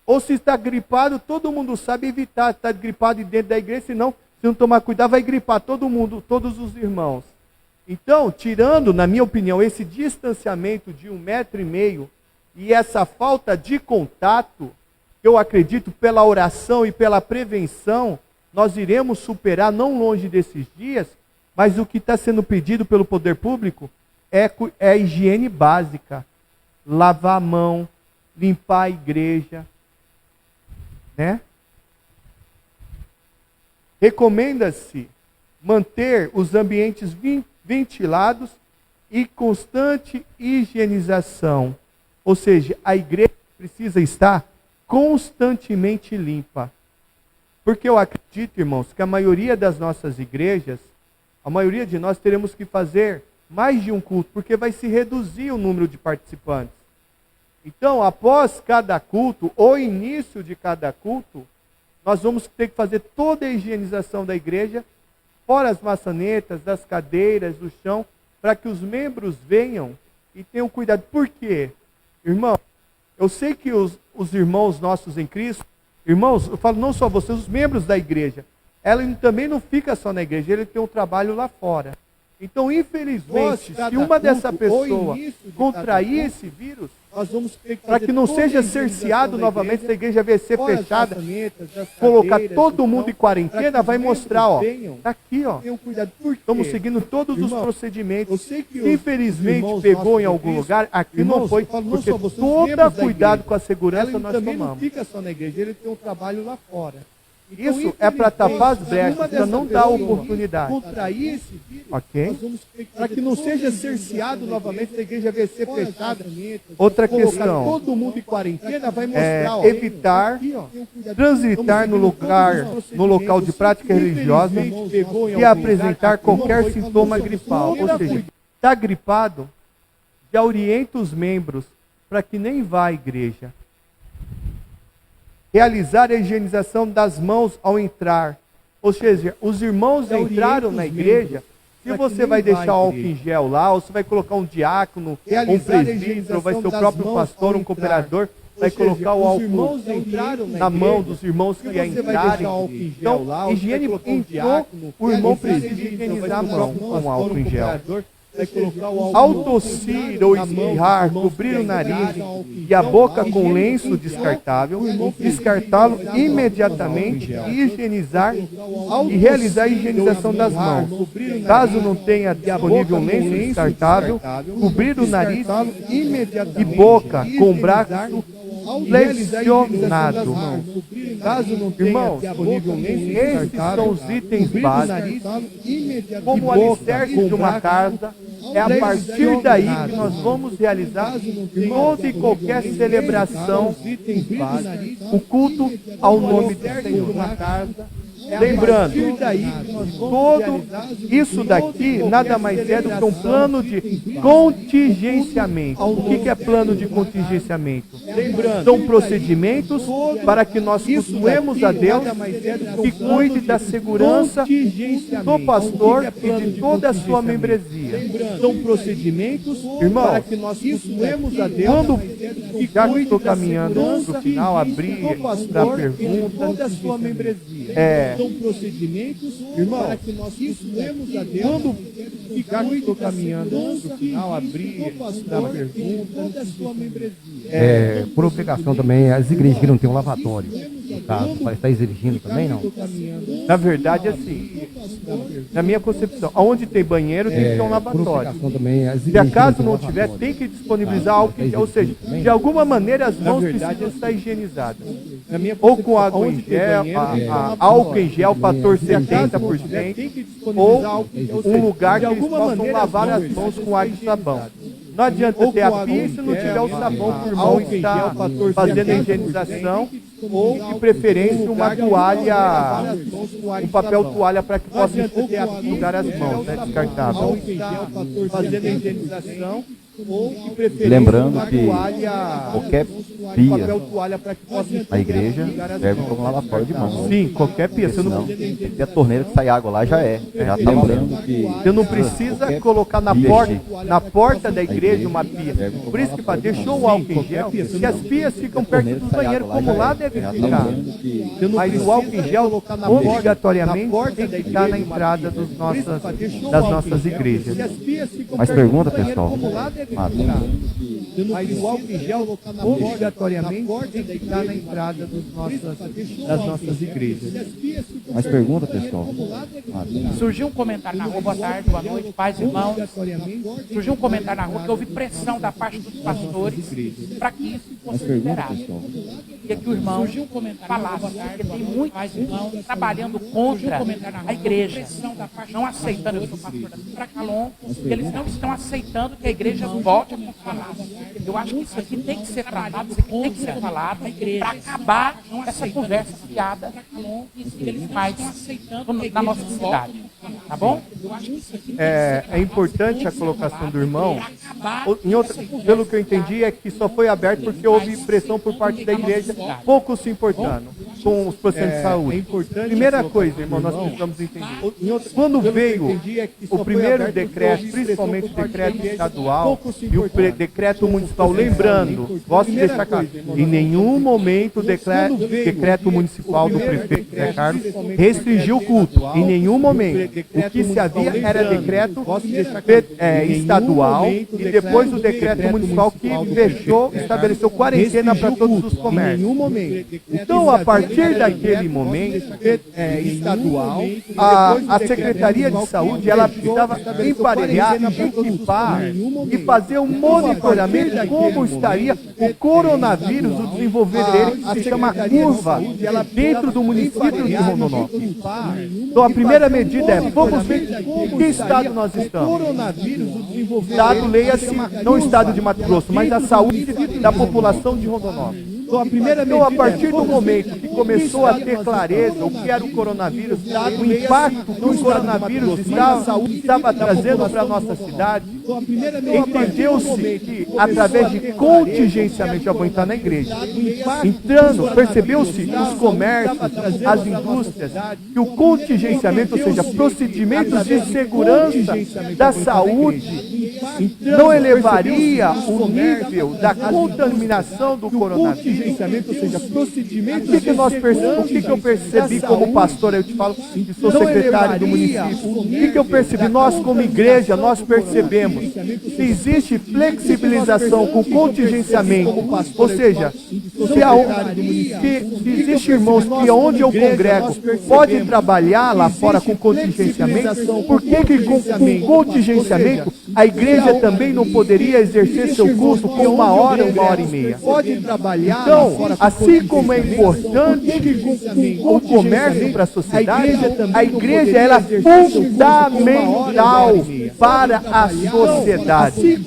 Ou se está gripado, todo mundo sabe evitar estar gripado dentro da igreja, senão, se não tomar cuidado, vai gripar todo mundo, todos os irmãos. Então, tirando, na minha opinião, esse distanciamento de 1,5 metro e essa falta de contato, eu acredito, pela oração e pela prevenção, nós iremos superar, não longe desses dias, mas o que está sendo pedido pelo poder público é a higiene básica. Lavar a mão, limpar a igreja, né? Recomenda-se manter os ambientes ventilados e constante higienização. Ou seja, a igreja precisa estar constantemente limpa. Porque eu acredito, irmãos, que a maioria das nossas igrejas, a maioria de nós teremos que fazer mais de um culto, porque vai se reduzir o número de participantes. Então, após cada culto, ou início de cada culto, nós vamos ter que fazer toda a higienização da igreja, fora as maçanetas, das cadeiras, do chão, para que os membros venham e tenham cuidado. Por quê? Irmão, eu sei que os irmãos nossos em Cristo, irmãos, eu falo não só vocês, os membros da igreja, ela também não fica só na igreja, ele tem um trabalho lá fora. Então, infelizmente, se uma dessa pessoa contrair esse vírus, nós vamos ter que para que não seja cerceado novamente, se a igreja vier ser fechada, colocar todo mundo em quarentena, vai mostrar, ó, está aqui, ó, estamos seguindo todos os procedimentos. Infelizmente, pegou em algum lugar, aqui não foi, porque todo cuidado com a segurança nós tomamos. Não fica só na igreja, ele tem um trabalho lá fora. Então, isso é para tapar as brechas, para não dar oportunidade. Contrair esse vírus, ok? Para que não seja cerceado novamente, se a igreja vier ser fechada. Outra questão, todo mundo em quarentena vai mostrar, evitar transitar no local de prática religiosa e apresentar qualquer sintoma gripal. Ou seja, está gripado, já orienta os membros para que nem vá à igreja. realizar a higienização das mãos ao entrar. Ou seja, os irmãos entraram na igreja, se você vai deixar álcool em gel lá, ou você vai colocar um diácono, um presbítero, ou vai ser o próprio pastor, um cooperador, vai colocar o álcool na mão dos irmãos que entrarem. Então, higiene entrou, o irmão precisa higienizar a mão com álcool em gel. Ao tossir ou espirrar, cobrir o nariz e a boca com lenço descartável, descartá-lo imediatamente e higienizar e realizar a higienização das mãos. Caso não tenha disponível um lenço descartável, cobrir o nariz e boca com o braço flexionado. Irmãos, esses são os itens básicos. Como alicerce de uma casa, é a partir daí que nós vamos realizar toda e qualquer celebração, o culto ao nome do Senhor. Lembrando, todo isso daqui nada mais é do que um plano de contingenciamento. O que é plano de contingenciamento? São procedimentos para que nós cultuemos a Deus que cuide da segurança do pastor e de toda a sua membresia. São procedimentos para que nós cultuemos a Deus. Quando já estou caminhando para o final, abrir para a pergunta. São procedimentos para que nós cultuemos a Deus. Quando já estou caminhando para o final, abrir para a pergunta. Por obrigação também, as igrejas que não têm um lavatório, no caso, vai estar exigindo também, não? Na verdade, assim, na minha concepção, onde tem banheiro tem que ter um lavatório. Se acaso não tiver, tem que disponibilizar álcool em gel, ou seja, de alguma maneira as mãos precisam estar higienizadas. Ou com água em gel, álcool em gel, fator 70%, ou um lugar que eles possam lavar as mãos com água e sabão. Não adianta ter a pia se não tiver o sabão por irmão que está fazendo a higienização, ou de preferência uma toalha, um papel toalha para que possa enxugar as mãos, né, descartável. Fazendo a higienização. Lembrando que qualquer pia a igreja serve como lavatório de mão. Sim, qualquer pia. Você não tem que ter a torneira que sai água lá, já é. Já está lembrando que você não precisa colocar na porta da igreja uma pia. Por isso que deixou o álcool em gel, que as pias ficam perto do banheiro, como lá deve ficar. Mas o álcool em gel, obrigatoriamente, tem que ficar na entrada das nossas igrejas. Mais pergunta, pessoal? Mas o álcool em gel obrigatoriamente tem que estar na entrada das nossas igrejas. Mais pergunta, pessoal? Surgiu um comentário na rua, boa tarde, boa noite, pais e irmãos. Surgiu um comentário na rua que houve pressão da parte dos pastores para que isso fosse liberado. Queria que o irmão falasse, porque tem muitos pais e irmãos trabalhando contra a igreja, não aceitando, eu sou pastor da Fracalon, eles não estão aceitando que a igreja volte a funcionar. Eu acho que isso aqui tem que ser tratado, isso aqui tem que ser falado para acabar essa conversa fiada que eles mais na nossa cidade. Tá bom? É importante a colocação do irmão. Pelo que eu entendi, é que só foi aberto porque houve pressão por parte da igreja, pouco se importando com os processos de saúde. Primeira coisa, irmão, nós precisamos entender. Quando veio o primeiro decreto, principalmente o decreto estadual e o decreto municipal, lembrando, gosto de deixar claro, em nenhum momento o decreto municipal do prefeito Zé Carlos restringiu o culto, em nenhum momento. O que se havia era decreto estadual e depois o decreto municipal que fechou, estabeleceu quarentena para todos os comércios. Então, a partir daquele momento, a Secretaria de Saúde ela precisava emparelhar, equipar e fazer um monitoramento de como estaria o coronavírus, o desenvolver dele, que se chama curva, dentro do município de Rondonópolis. Então, a primeira medida é, vamos ver em que estado nós estamos. Estado, leia-se, não o estado de Mato Grosso, mas a saúde da população de Rondonópolis. Então, a partir do momento que começou a ter clareza o que era o coronavírus, o impacto que o coronavírus estava trazendo para a nossa cidade, entendeu-se que através de contingenciamento, já vou entrar na igreja, entrando, percebeu-se nos comércios, as indústrias, que o contingenciamento, ou seja, procedimentos de segurança da saúde, não elevaria o nível da contaminação do coronavírus. O que eu percebi como pastor? Eu te falo que sou secretário do município. O que eu percebi? Nós, como igreja, nós percebemos que existe flexibilização com contingenciamento. Ou seja, se existe irmãos que onde eu congrego podem trabalhar lá fora com contingenciamento, por que com contingenciamento a igreja também não poderia exercer seu culto com 1 hora, 1h30? Então, assim como é importante o comércio para a sociedade, a igreja ela é fundamental para a sociedade.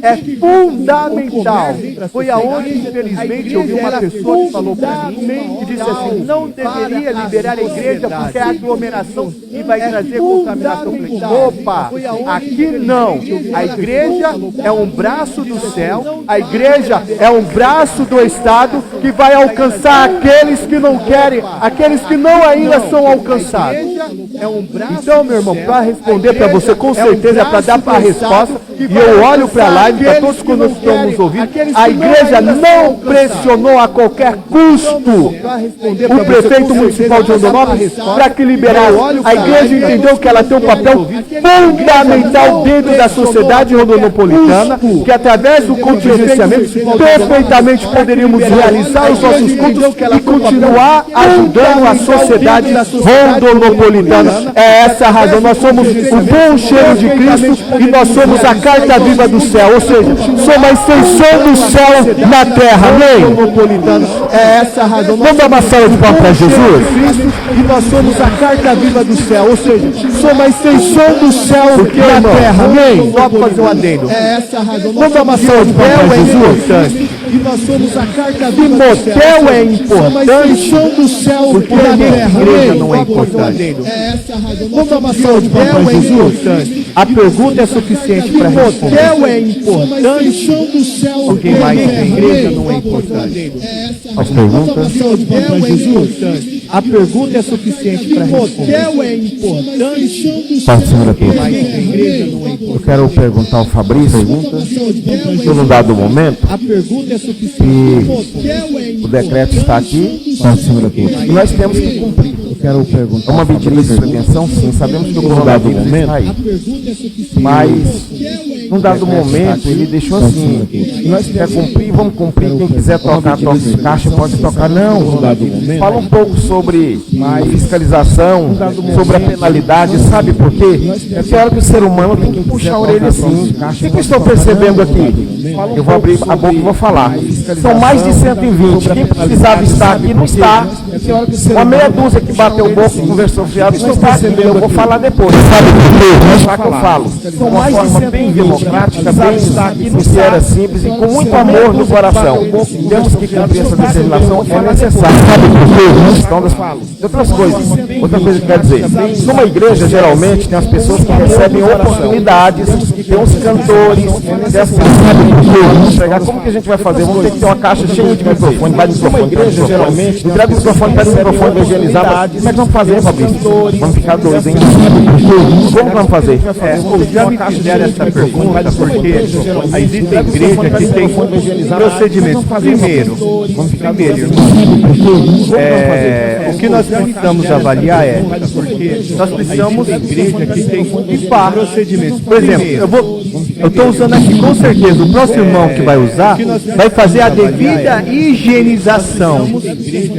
É fundamental. Foi aonde, infelizmente, eu vi uma pessoa que falou para mim e disse assim: não deveria liberar a igreja porque é aglomeração e vai trazer contaminação. Opa, aqui não. A igreja é um braço do céu, a igreja é um braço do Estado que vai alcançar aqueles que não querem, aqueles que não ainda são alcançados. Então, meu irmão, para responder para você, com certeza, para dar para a resposta, e eu olho para a live, para todos que nós estamos ouvindo, a igreja não pressionou a qualquer custo o prefeito municipal de Rondonópolis para que liberasse. A igreja entendeu que ela tem um papel fundamental dentro da sociedade rondonopolitana, que através do contingenciamento perfeitamente poderíamos realizar os nossos cultos e continuar ajudando a sociedade rondonopolitana. É essa a razão. Nós somos o bom cheiro de Cristo e nós somos a carta viva do céu, ou seja, somos a extensão do céu na terra. Amém? É essa a razão. Vamos dar uma salva de palmas para Jesus? E nós somos a carta viva do céu, ou seja, somos a extensão do céu na terra. Amém? Só para fazer um adendo. É essa a razão. Vamos dar uma salva de palmas para Jesus? E nós somos a carta viva do céu. Timóteo é importante do céu porque a igreja não é importante. Vamos dar uma salva de palmas para Jesus? A pergunta é suficiente para responder. Timóteo é importante porque mais a igreja não é importante. As perguntas? A pergunta é suficiente para responder. É importante. Pai do Senhor a todos. Eu quero perguntar ao Fabrício, num dado momento, e o decreto está aqui, Pai do Senhor a todos, e nós temos que cumprir. Eu quero perguntar. É uma medida de prevenção, sim, sabemos que o coronavírus está aí. Mas, num dado momento, ele deixou assim, nós queremos cumprir, vamos cumprir, quem quiser tocar caixa pode tocar. Não, fala um pouco sobre a fiscalização, sobre a penalidade, sabe por quê? É que a hora que o ser humano tem que puxar a orelha assim. O que eu estou percebendo aqui? Eu vou abrir a boca e vou falar. São mais de 120. Quem precisava estar aqui não está. Uma meia dúzia que bateu o boca e conversou fiado não está aqui. Eu vou falar depois. Sabe por quê? Só que eu falo. De uma forma bem democrática, bem sincera, simples e com muito amor no coração. Temos que cumprir essa determinação. É necessário. Sabe por quê? Então, outras coisas. Outra coisa que eu quero dizer. Numa igreja, geralmente, tem as pessoas que recebem oportunidades, tem os cantores, tem as pessoas. Como que a gente vai fazer? Vamos ter que ter uma caixa cheia de microfone, vai microfone, igreja, geralmente. Não grava o microfone, pega o microfone, vai higienizar. Como é que vamos fazer, Fabrício? Vamos ficar dois, hein? Como que vamos fazer? Já me fizeram essa pergunta, porque existem igrejas que têm procedimentos. Primeiro, o que nós precisamos avaliar é, nós precisamos igreja que tem procedimentos. Por exemplo, eu estou usando aqui, com certeza, o próximo irmão que vai usar, vai fazer a devida higienização.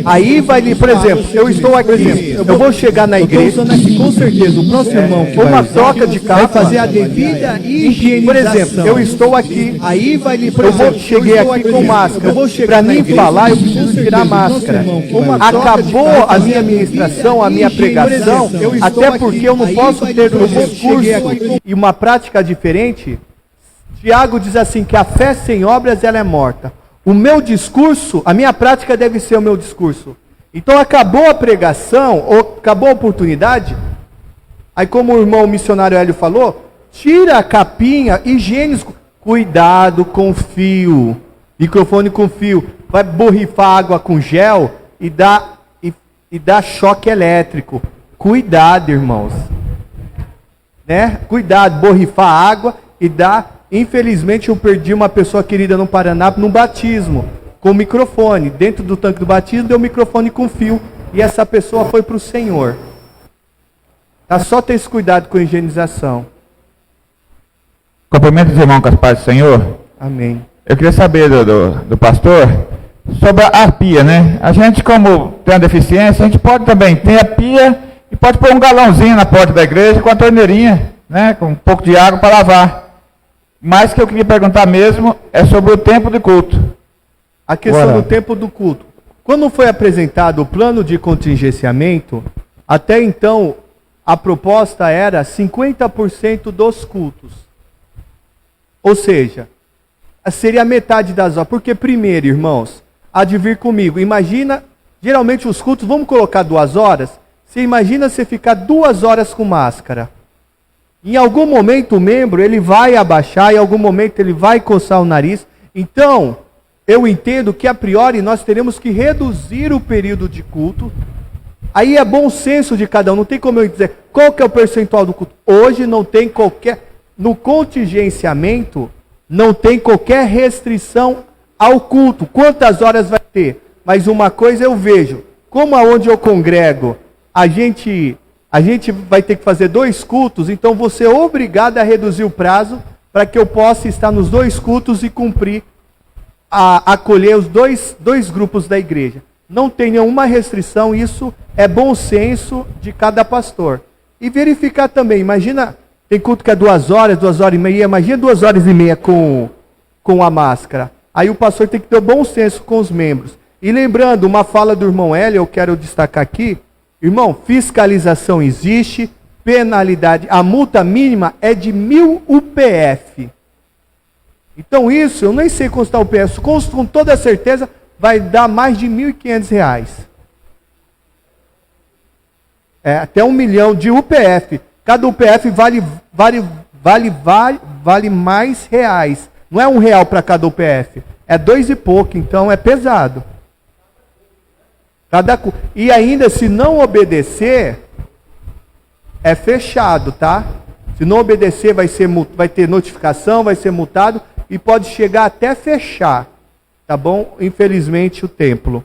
Aí vai, por exemplo, eu estou aqui, eu vou chegar na igreja, com certeza, o próximo irmão que uma troca de carro, vai fazer a devida higienização. Por exemplo, eu estou aqui, aí vai, eu cheguei aqui com máscara, para mim falar, eu preciso tirar a máscara. Acabou a minha ministração, a minha pregação, até porque eu não posso ter um discurso e uma prática diferente. Tiago diz assim, que a fé sem obras ela é morta. O meu discurso, a minha prática deve ser o meu discurso. Então acabou a pregação, ou acabou a oportunidade, aí como o irmão missionário Hélio falou, tira a capinha, higiene, cuidado com o fio, microfone com fio, vai borrifar água com gel e dá choque elétrico. Cuidado, irmãos. Né? Cuidado, borrifar água e dá. Infelizmente eu perdi uma pessoa querida no Paraná no batismo, com microfone. Dentro do tanque do batismo deu microfone com fio e essa pessoa foi para o Senhor. Tá, só ter esse cuidado com a higienização. Cumprimento os irmãos com as paz do Senhor. Amém. Eu queria saber do pastor sobre a pia, né? A gente, como tem uma deficiência, a gente pode também ter a pia e pode pôr um galãozinho na porta da igreja com a torneirinha, né? Com um pouco de água para lavar. Mas o que eu queria perguntar mesmo é sobre o tempo de culto. A questão do tempo do culto. Quando foi apresentado o plano de contingenciamento, até então a proposta era 50% dos cultos. Ou seja, seria metade das horas. Porque primeiro, irmãos, há de vir comigo. Imagina, geralmente os cultos, vamos colocar 2 horas. Você imagina você ficar 2 horas com máscara. Em algum momento o membro ele vai abaixar, em algum momento ele vai coçar o nariz. Então, eu entendo que a priori nós teremos que reduzir o período de culto. Aí é bom senso de cada um, não tem como eu dizer qual que é o percentual do culto. Hoje não tem qualquer, no contingenciamento, não tem qualquer restrição ao culto. Quantas horas vai ter? Mas uma coisa eu vejo, como aonde eu congrego, a gente vai ter que fazer 2 cultos, então vou ser obrigado a reduzir o prazo para que eu possa estar nos 2 cultos e cumprir, acolher os dois grupos da igreja. Não tem nenhuma restrição, isso é bom senso de cada pastor. E verificar também, imagina, tem culto que é 2 horas, 2 horas e meia, imagina 2 horas e meia com a máscara. Aí o pastor tem que ter bom senso com os membros. E lembrando, uma fala do irmão Hélio, eu quero destacar aqui, irmão, fiscalização existe, penalidade, a multa mínima é de 1.000 UPF. Então isso, eu nem sei constar o UPF, com toda certeza vai dar mais de R$1.500. Até 1 milhão de UPF. Cada UPF vale mais reais. Não é R$1 para cada UPF, é 2 e pouco, então é pesado. E ainda, se não obedecer, é fechado, tá? Se não obedecer, vai ter notificação, vai ser multado e pode chegar até fechar, tá bom? Infelizmente, o templo.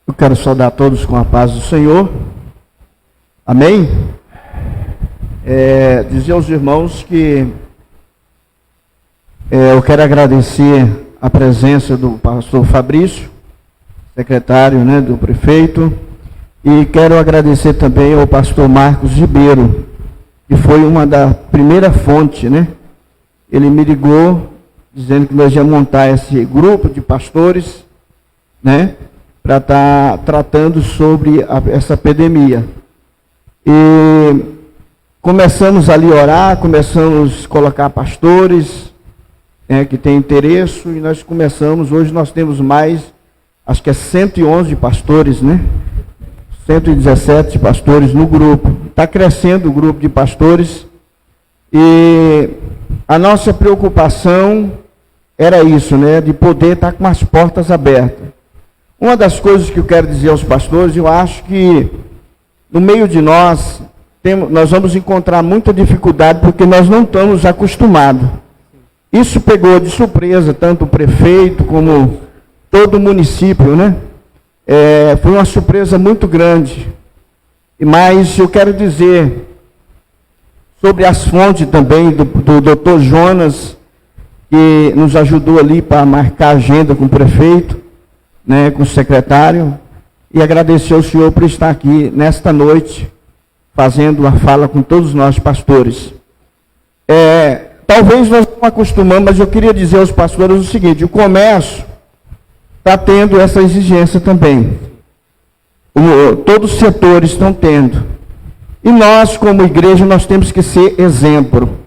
Eu quero saudar todos com a paz do Senhor. Amém? Dizer aos irmãos que eu quero agradecer a presença do pastor Fabrício, secretário, né, do prefeito, e quero agradecer também ao pastor Marcos Ribeiro, que foi uma da primeira fonte, né? Ele me ligou dizendo que nós íamos montar esse grupo de pastores, né, para estar tratando sobre essa epidemia. E começamos ali a orar, começamos a colocar pastores que têm interesse, e nós começamos, hoje nós temos mais, acho que é 111 pastores, né? 117 pastores no grupo. Está crescendo o grupo de pastores. E a nossa preocupação era isso, né? De poder estar com as portas abertas. Uma das coisas que eu quero dizer aos pastores, eu acho que no meio de nós vamos encontrar muita dificuldade porque nós não estamos acostumados. Isso pegou de surpresa tanto o prefeito como todo o município, né? Foi uma surpresa muito grande. Mas eu quero dizer sobre as fontes também do Dr. Jonas, que nos ajudou ali para marcar a agenda com o prefeito, né, com o secretário, e agradecer ao senhor por estar aqui nesta noite, fazendo a fala com todos nós pastores. Talvez nós não acostumamos, mas eu queria dizer aos pastores o seguinte: o comércio está tendo essa exigência também. Todos os setores estão tendo. E nós, como igreja, nós temos que ser exemplo.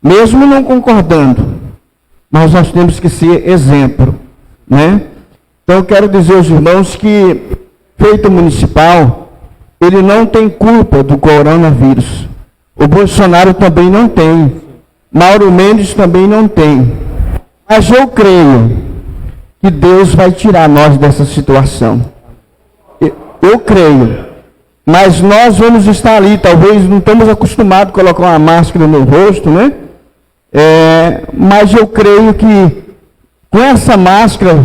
Mesmo não concordando, mas nós temos que ser exemplo, né? Então eu quero dizer aos irmãos que feito municipal, ele não tem culpa do coronavírus. O Bolsonaro também não tem. Mauro Mendes também não tem. Mas eu creio que Deus vai tirar nós dessa situação. Eu creio. Mas nós vamos estar ali, talvez não estamos acostumados a colocar uma máscara no rosto, né? Mas eu creio que com essa máscara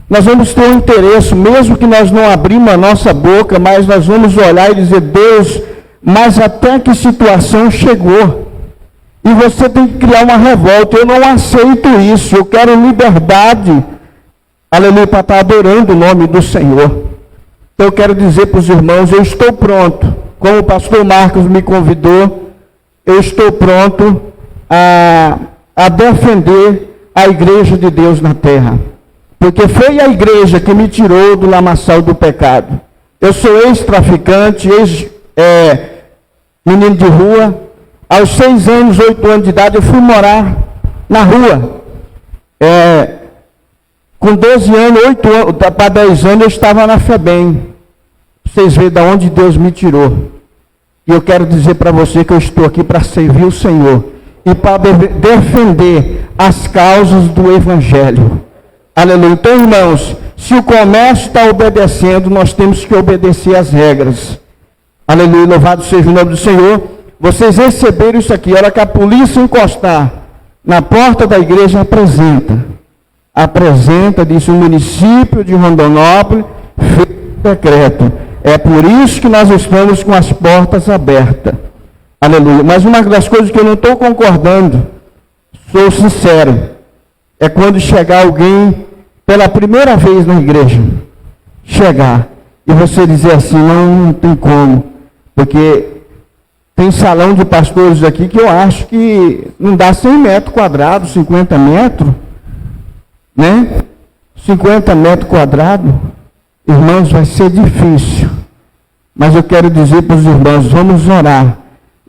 nós vamos ter um interesse, mesmo que nós não abrimos a nossa boca, mas nós vamos olhar e dizer, Deus, mas até que situação chegou? E você tem que criar uma revolta. Eu não aceito isso, eu quero liberdade, aleluia, para estar adorando o nome do Senhor. Então eu quero dizer para os irmãos, eu estou pronto, como o pastor Marcos me convidou, eu estou pronto a defender a igreja de Deus na terra. Porque foi a igreja que me tirou do lamaçal do pecado. Eu sou ex-traficante, menino de rua. Aos 6 anos, 8 anos de idade, eu fui morar na rua. Com 12 anos, 8 anos, para 10 anos, eu estava na FEBEM. Vocês veem de onde Deus me tirou. E eu quero dizer para você que eu estou aqui para servir o Senhor. E para defender as causas do Evangelho. Aleluia. Então, irmãos, se o comércio está obedecendo, nós temos que obedecer às regras. Aleluia. Louvado seja o nome do Senhor. Vocês receberam isso aqui. A hora que a polícia encostar na porta da igreja, apresenta, diz o município de Rondonópolis, fez decreto. É por isso que nós estamos com as portas abertas. Aleluia. Mas uma das coisas que eu não estou concordando, sou sincero, é quando chegar alguém pela primeira vez na igreja, chegar e você dizer assim, não tem como, porque tem salão de pastores aqui que eu acho que não dá 100 metros quadrados, 50 metros, né? 50 metros quadrados, irmãos, vai ser difícil, mas eu quero dizer para os irmãos, vamos orar.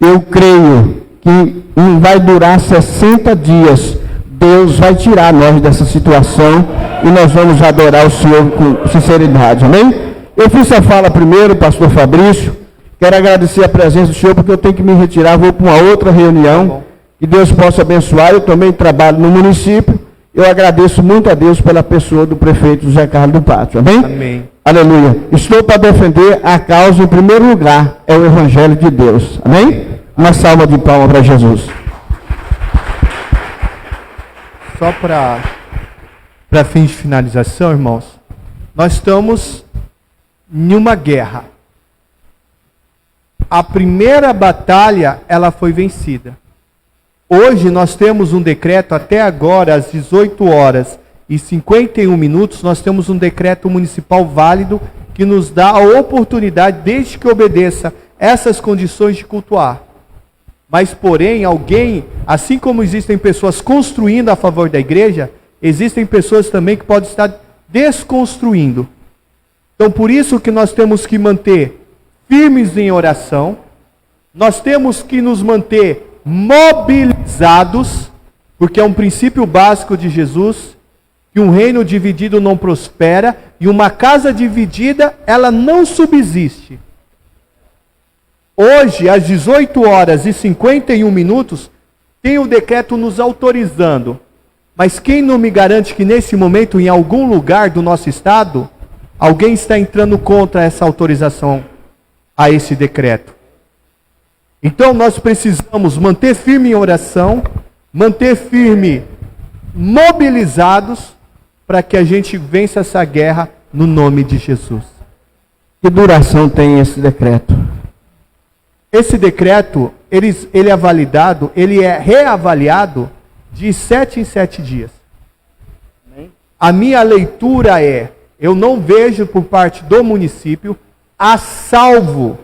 Eu creio que não vai durar 60 dias, Deus vai tirar nós dessa situação e nós vamos adorar o Senhor com sinceridade, amém? Eu fiz essa fala primeiro, pastor Fabrício, quero agradecer a presença do Senhor, porque eu tenho que me retirar, vou para uma outra reunião, que Deus possa abençoar. Eu também trabalho no município, eu agradeço muito a Deus pela pessoa do prefeito José Carlos do Pátio, amém? Amém. Aleluia. Estou para defender a causa, em primeiro lugar, é o Evangelho de Deus, amém? Uma salva de palmas para Jesus. Só para fim de finalização, irmãos, nós estamos em uma guerra. A primeira batalha, ela foi vencida. Hoje nós temos um decreto, até agora, às 18h51, nós temos um decreto municipal válido que nos dá a oportunidade, desde que obedeça essas condições, de cultuar. Mas, porém, alguém, assim como existem pessoas construindo a favor da igreja, existem pessoas também que podem estar desconstruindo. Então, por isso que nós temos que manter firmes em oração, nós temos que nos manter mobilizados, porque é um princípio básico de Jesus, que um reino dividido não prospera, e uma casa dividida, ela não subsiste. Hoje, às 18h51, tem o decreto nos autorizando. Mas quem não me garante que nesse momento, em algum lugar do nosso estado, alguém está entrando contra essa autorização a esse decreto? Então nós precisamos manter firme em oração, manter firme, mobilizados, para que a gente vença essa guerra no nome de Jesus. Que duração tem esse decreto? Esse decreto, ele é validado, ele é reavaliado de 7 em 7 dias. A minha leitura eu não vejo por parte do município, a salvo,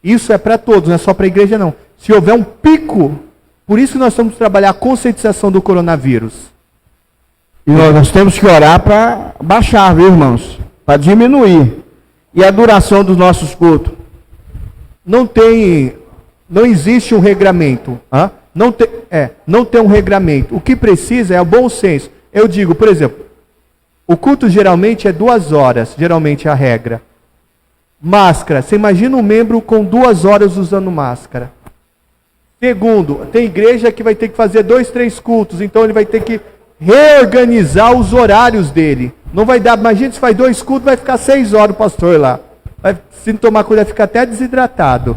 isso é para todos, não é só para a igreja não. Se houver um pico, por isso que nós temos que trabalhar a conscientização do coronavírus. E nós temos que orar para baixar, viu, irmãos? Para diminuir. E a duração dos nossos cultos? Não existe um regramento. Não tem um regramento. O que precisa é o bom senso. Eu digo, por exemplo, o culto geralmente é 2 horas, geralmente é a regra. Máscara, você imagina um membro com 2 horas usando máscara. Segundo, tem igreja que vai ter que fazer 2, 3 cultos, então ele vai ter que reorganizar os horários dele. Não vai dar, imagina se faz 2 cultos, vai ficar 6 horas o pastor lá. Vai, se não tomar cuidado, fica até desidratado,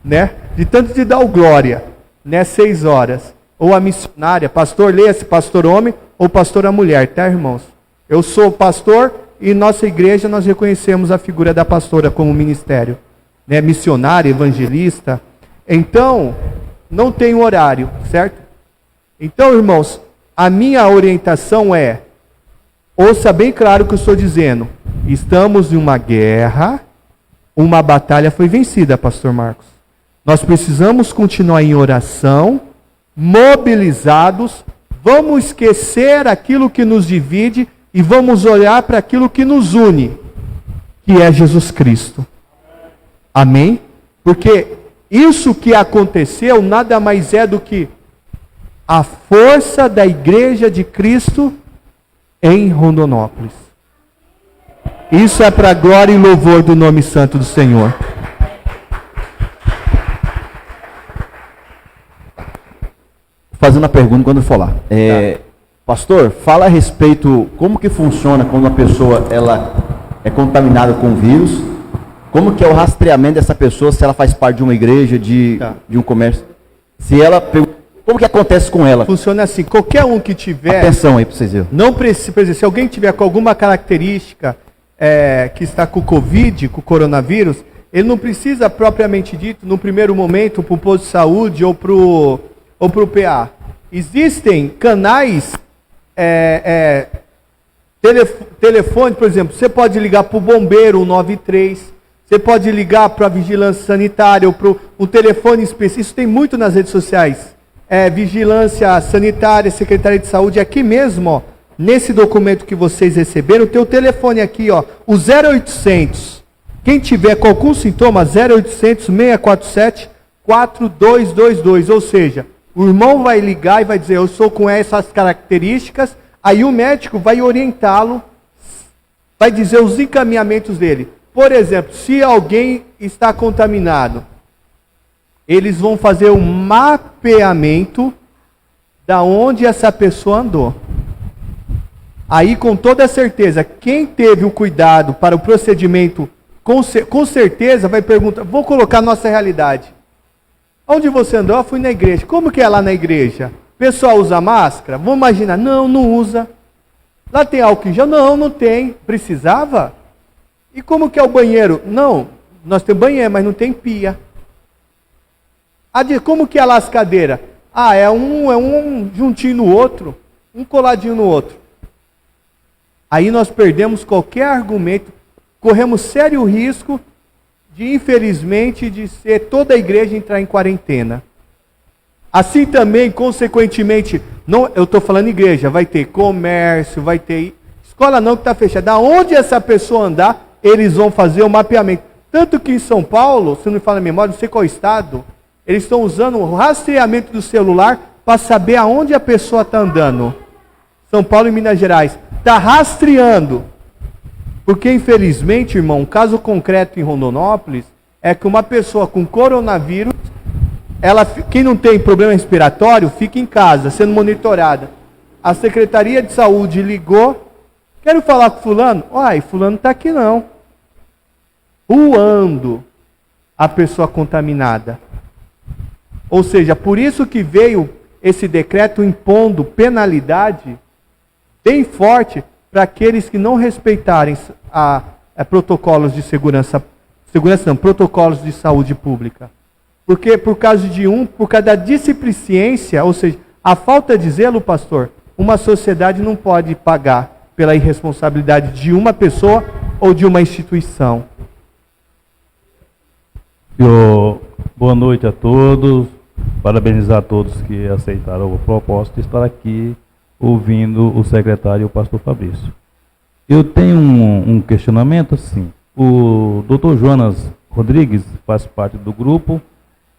né? De tanto de dar o glória, né? 6 horas. Ou a missionária, pastor, leia-se pastor homem ou pastora mulher, tá, irmãos? Eu sou pastor e nossa igreja nós reconhecemos a figura da pastora como ministério, né? Missionária, evangelista. Então, não tem horário, certo? Então, irmãos, a minha orientação é, ouça bem claro o que eu estou dizendo. Estamos em uma guerra, uma batalha foi vencida, pastor Marcos. Nós precisamos continuar em oração, mobilizados, vamos esquecer aquilo que nos divide e vamos olhar para aquilo que nos une, que é Jesus Cristo. Amém? Porque isso que aconteceu nada mais é do que a força da Igreja de Cristo em Rondonópolis. Isso é para a glória e louvor do nome santo do Senhor. Fazendo a pergunta quando for lá. Pastor, fala a respeito como que funciona quando uma pessoa ela é contaminada com o vírus. Como que é o rastreamento dessa pessoa, se ela faz parte de uma igreja, de um comércio? Se ela, como que acontece com ela? Funciona assim, qualquer um que tiver... Atenção aí para vocês verem. Não precisa, por exemplo, se alguém tiver com alguma característica que está com o Covid, com o coronavírus, ele não precisa, propriamente dito, no primeiro momento, para o posto de saúde ou para o PA. Existem canais, telefone, por exemplo, você pode ligar para o bombeiro, 193, você pode ligar para a vigilância sanitária ou para um telefone específico. Isso tem muito nas redes sociais. Vigilância sanitária, Secretaria de Saúde, aqui mesmo, ó, nesse documento que vocês receberam, tem o telefone aqui, ó, o 0800. Quem tiver com algum sintoma, 0800 647 4222, ou seja, o irmão vai ligar e vai dizer, eu sou com essas características, aí o médico vai orientá-lo, vai dizer os encaminhamentos dele. Por exemplo, se alguém está contaminado, eles vão fazer um mapeamento da onde essa pessoa andou. Aí, com toda certeza, quem teve o cuidado para o procedimento, com certeza vai perguntar, vou colocar a nossa realidade. Onde você andou? Eu fui na igreja. Como que é lá na igreja? O pessoal usa máscara? Vamos imaginar, não usa. Lá tem álcool em gel? Não tem. Precisava? E como que é o banheiro? Não, nós temos banheiro, mas não tem pia. Como que é a lascadeira? É um juntinho no outro, um coladinho no outro. Aí nós perdemos qualquer argumento, corremos sério risco de, infelizmente, de ser toda a igreja entrar em quarentena. Assim também, consequentemente, não, eu estou falando igreja, vai ter comércio, vai ter escola não que está fechada. Aonde essa pessoa andar, eles vão fazer o mapeamento. Tanto que em São Paulo, se não me fala a memória, não sei qual estado, eles estão usando o rastreamento do celular para saber aonde a pessoa está andando. São Paulo e Minas Gerais. Está rastreando. Porque, infelizmente, irmão, um caso concreto em Rondonópolis é que uma pessoa com coronavírus, quem não tem problema respiratório, fica em casa, sendo monitorada. A Secretaria de Saúde ligou, quero falar com fulano? Fulano está aqui não. Voando a pessoa contaminada. Ou seja, por isso que veio esse decreto impondo penalidade bem forte para aqueles que não respeitarem protocolos de protocolos de saúde pública. Porque por causa da displicência, ou seja, a falta de zelo, pastor, uma sociedade não pode pagar pela irresponsabilidade de uma pessoa ou de uma instituição. Boa noite a todos, parabenizar a todos que aceitaram a proposta de estar aqui ouvindo o secretário e o pastor Fabrício. Eu tenho um questionamento assim. O Dr. Jonas Rodrigues faz parte do grupo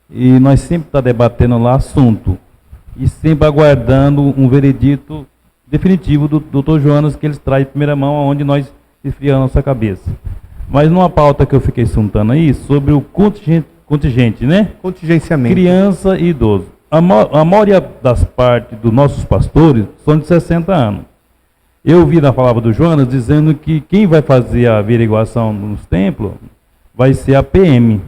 e nós sempre estamos debatendo lá assunto e sempre aguardando um veredito definitivo do Dr. Jonas, que eles trazem em primeira mão, onde nós esfriamos a nossa cabeça. Mas numa pauta que eu fiquei juntando aí, sobre o contingente, né? Contingenciamento. Criança e idoso. A maioria das partes dos nossos pastores são de 60 anos. Eu vi na palavra do Jonas dizendo que quem vai fazer a averiguação nos templos vai ser a PM.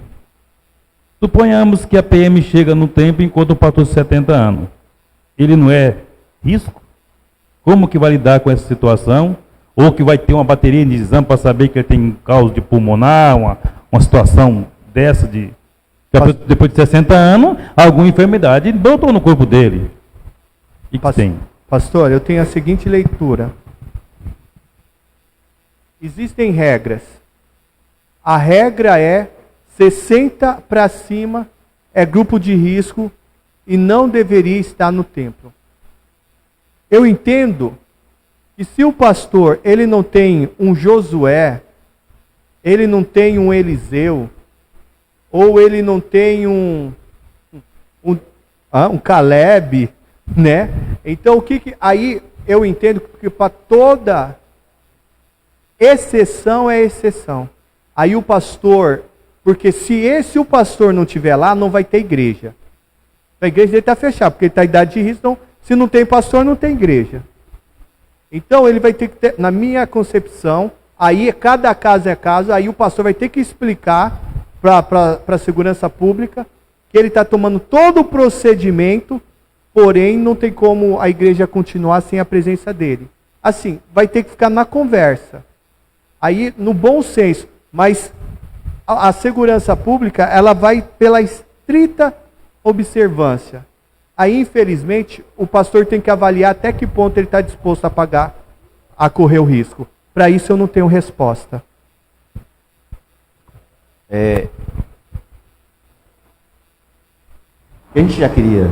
Suponhamos que a PM chega no templo enquanto o pastor de 70 anos. Ele não é risco? Como que vai lidar com essa situação? Ou que vai ter uma bateria de exame para saber que ele tem causa de pulmonar, uma situação dessa de... Depois de 60 anos, alguma enfermidade botou no corpo dele. E que tem? Pastor, eu tenho a seguinte leitura. Existem regras. A regra é 60 para cima é grupo de risco e não deveria estar no templo. Eu entendo que se o pastor ele não tem um Josué, ele não tem um Eliseu, ou ele não tem um Caleb, né? Então o que aí eu entendo que para toda exceção é exceção. Aí o pastor, porque se o pastor não estiver lá, não vai ter igreja. A igreja dele está fechada, porque ele está em idade de risco, então se não tem pastor, não tem igreja. Então ele vai ter que ter, na minha concepção, aí cada caso é caso, aí o pastor vai ter que explicar para a segurança pública que ele está tomando todo o procedimento, porém não tem como a igreja continuar sem a presença dele. Assim, vai ter que ficar na conversa. Aí, no bom senso, mas a segurança pública, ela vai pela estrita observância. Aí, infelizmente, o pastor tem que avaliar até que ponto ele está disposto a pagar, a correr o risco. Para isso eu não tenho resposta. A gente já queria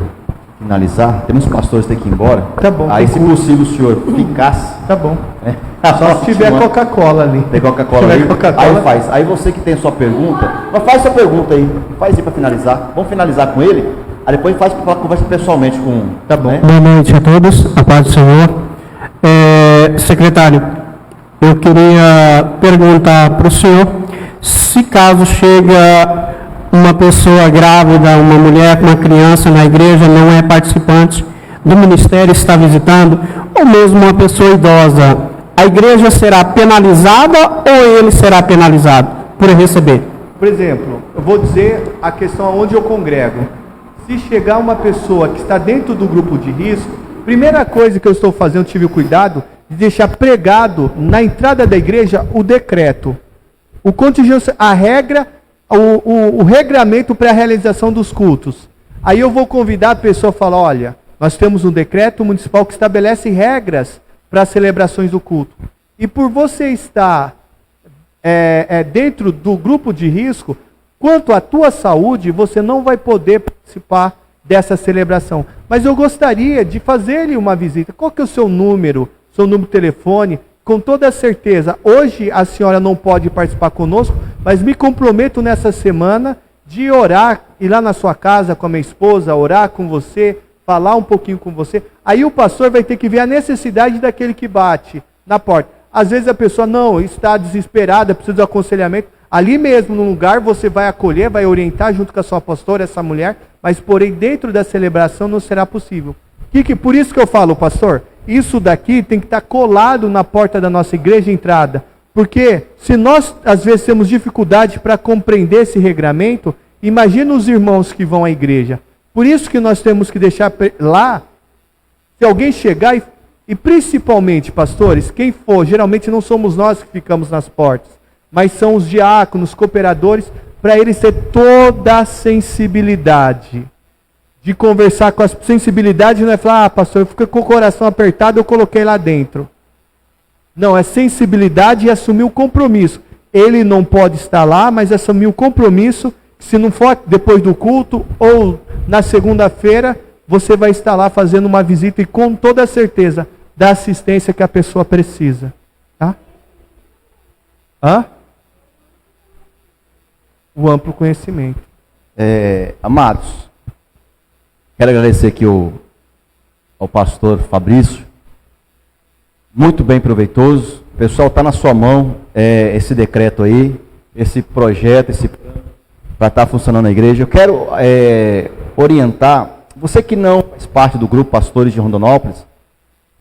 finalizar, temos pastores que ter que ir embora. Tá bom. Aí, se possível, o senhor ficasse. Tá bom. Né? Só se tiver Coca-Cola ali. Tem Coca-Cola aí. Aí faz. Aí você que tem sua pergunta, mas faz sua pergunta aí. Faz aí para finalizar. Vamos finalizar com ele. Aí depois faz para conversa pessoalmente com. Tá bom. Né? Boa noite a todos. A paz do Senhor. Secretário, eu queria perguntar para o senhor se caso chega uma pessoa grávida, uma mulher com uma criança na igreja, não é participante do ministério, está visitando, ou mesmo uma pessoa idosa, a igreja será penalizada ou ele será penalizado por receber? Por exemplo, eu vou dizer a questão onde eu congrego. Se chegar uma pessoa que está dentro do grupo de risco, primeira coisa que eu estou fazendo, tive o cuidado de deixar pregado na entrada da igreja o decreto. O contingente, a regra, o regramento para a realização dos cultos. Aí eu vou convidar a pessoa a falar, olha, nós temos um decreto municipal que estabelece regras para as celebrações do culto. E por você estar dentro do grupo de risco, quanto à tua saúde, você não vai poder participar dessa celebração. Mas eu gostaria de fazer-lhe uma visita. Qual que é o seu número de telefone? Com toda certeza, hoje a senhora não pode participar conosco, mas me comprometo nessa semana de orar, ir lá na sua casa com a minha esposa, orar com você, falar um pouquinho com você. Aí o pastor vai ter que ver a necessidade daquele que bate na porta. Às vezes a pessoa não está desesperada, precisa de aconselhamento. Ali mesmo, no lugar, você vai acolher, vai orientar junto com a sua pastora, essa mulher, mas porém dentro da celebração não será possível. Por isso que eu falo, pastor, isso daqui tem que estar colado na porta da nossa igreja entrada. Porque se nós, às vezes, temos dificuldade para compreender esse regramento, imagina os irmãos que vão à igreja. Por isso que nós temos que deixar lá, se alguém chegar, e principalmente, pastores, quem for, geralmente não somos nós que ficamos nas portas, mas são os diáconos, cooperadores, para eles ter toda a sensibilidade de conversar com a sensibilidade, não é falar, pastor, eu fiquei com o coração apertado, eu coloquei lá dentro. Não, é sensibilidade e assumir o compromisso. Ele não pode estar lá, mas assumir o compromisso, se não for depois do culto ou na segunda-feira, você vai estar lá fazendo uma visita e com toda a certeza da assistência que a pessoa precisa. Tá? O amplo conhecimento. Amados, quero agradecer aqui ao pastor Fabrício, muito bem proveitoso. Pessoal, está na sua mão esse decreto aí, esse projeto, esse plano. para estar funcionando na igreja. Eu quero orientar, você que não faz parte do grupo Pastores de Rondonópolis,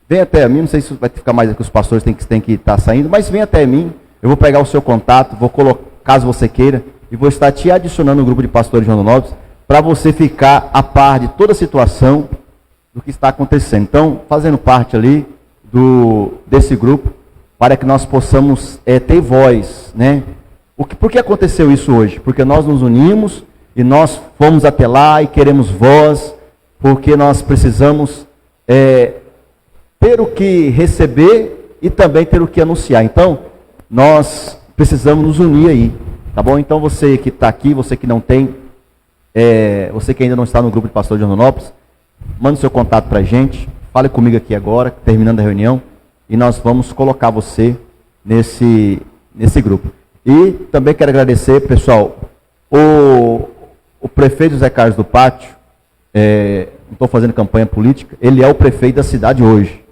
vem até mim, não sei se vai ficar mais aqui, os pastores têm que estar saindo, mas vem até mim, eu vou pegar o seu contato, vou colocar, caso você queira, e vou estar te adicionando no grupo de Pastores de Rondonópolis, para você ficar a par de toda a situação do que está acontecendo. Então, fazendo parte ali desse grupo, para que nós possamos ter voz, né? Por que aconteceu isso hoje? Porque nós nos unimos e nós fomos até lá e queremos voz, porque nós precisamos ter o que receber e também ter o que anunciar. Então, nós precisamos nos unir aí, tá bom? Então, você que está aqui, você que não tem, você que ainda não está no grupo de Pastores de Rondonópolis, mande seu contato para a gente, fale comigo aqui agora, terminando a reunião, e nós vamos colocar você nesse grupo. E também quero agradecer, pessoal, o prefeito José Carlos do Pátio, não estou fazendo campanha política, ele é o prefeito da cidade hoje.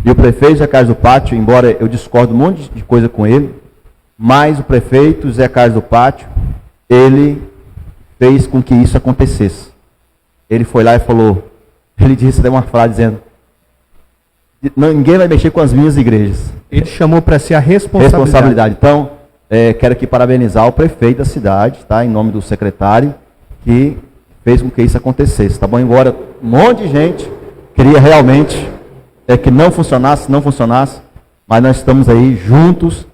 E o prefeito José Carlos do Pátio, embora eu discorde um monte de coisa com ele, mas o prefeito José Carlos do Pátio, ele fez com que isso acontecesse. Ele foi lá e falou, ele disse uma frase dizendo, ninguém vai mexer com as minhas igrejas. Ele chamou para si a responsabilidade. Então, quero aqui parabenizar o prefeito da cidade, tá? Em nome do secretário, que fez com que isso acontecesse, tá bom? Embora um monte de gente queria realmente que não funcionasse, mas nós estamos aí juntos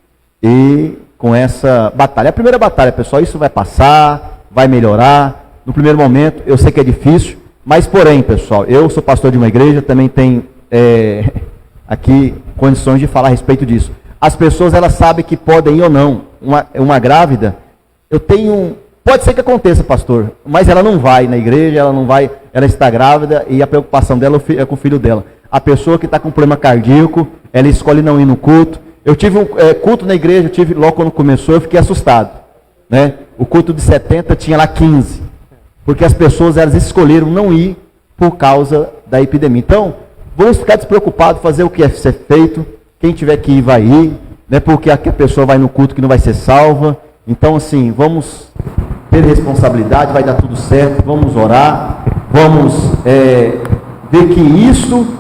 e com essa batalha. A primeira batalha, pessoal, isso vai passar, vai melhorar. No primeiro momento, eu sei que é difícil, mas porém, pessoal, eu sou pastor de uma igreja, também tenho aqui condições de falar a respeito disso. As pessoas, elas sabem que podem ir ou não. Uma grávida, pode ser que aconteça, pastor, mas ela não vai na igreja, ela está grávida e a preocupação dela é com o filho dela. A pessoa que está com problema cardíaco, ela escolhe não ir no culto. Eu tive um culto na igreja, logo quando começou, eu fiquei assustado, né? O culto de 70 tinha lá 15, porque as pessoas, elas escolheram não ir por causa da epidemia. Então, vamos ficar despreocupados, fazer o que é ser feito. Quem tiver que ir, vai ir, né? Porque aqui a pessoa vai no culto que não vai ser salva. Então, assim, vamos ter responsabilidade, vai dar tudo certo, vamos orar, vamos ver que isso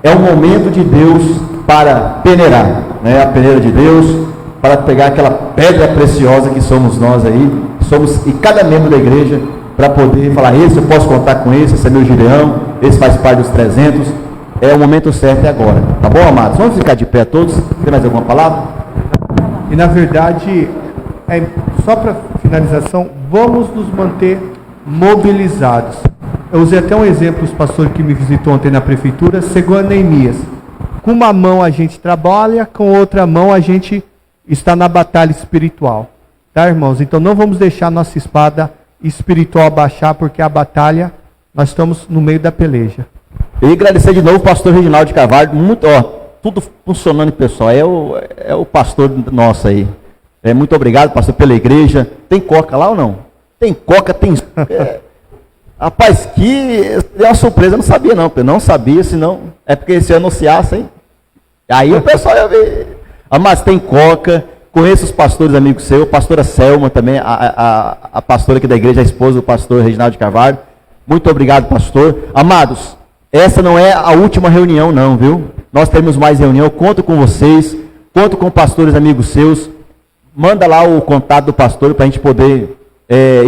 é o momento de Deus para peneirar, né? A peneira de Deus, para pegar aquela pedra preciosa que somos nós aí, e cada membro da igreja, para poder falar, esse eu posso contar com esse é meu Gideão, esse faz parte dos 300, o momento certo é agora, tá bom, amados? Vamos ficar de pé todos, tem mais alguma palavra? E na verdade, só para finalização, vamos nos manter mobilizados. Eu usei até um exemplo, os pastores que me visitou ontem na prefeitura, segundo Neemias. Com uma mão a gente trabalha, com outra mão a gente está na batalha espiritual. Tá, irmãos? Então não vamos deixar nossa espada espiritual abaixar, porque a batalha, nós estamos no meio da peleja. E agradecer de novo o pastor Reginaldo de Carvalho, tudo funcionando, pessoal, é o pastor nosso aí. Muito obrigado, pastor, pela igreja. Tem coca lá ou não? Tem coca, tem... Rapaz, que é uma surpresa, eu não sabia não, eu não sabia, senão é porque se eu anunciassem, aí o pessoal ia ver. Mas tem coca, conheço os pastores amigos seus, a pastora Selma também, a pastora aqui da igreja, a esposa do pastor Reginaldo de Carvalho. Muito obrigado, pastor. Amados, essa não é a última reunião não, viu? Nós temos mais reunião, eu conto com vocês, conto com pastores amigos seus. Manda lá o contato do pastor para a gente poder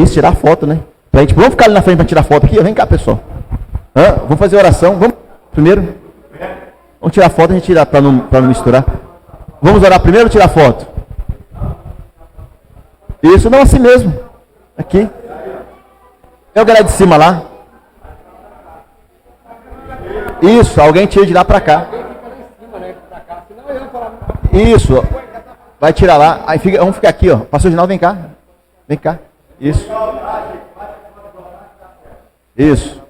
tirar foto, né? Vamos ficar ali na frente para tirar foto aqui? Vem cá, pessoal. Vamos fazer oração. Vamos primeiro. Vamos tirar foto, a gente tira para não misturar. Vamos orar primeiro ou tirar foto? Isso, não, assim mesmo. Aqui. Eu galera de cima lá. Isso, alguém tira de lá para cá. Isso. Vai tirar lá. Aí vamos ficar aqui, ó. Pastor Ginaldo, vem cá. Vem cá. Isso. Isso.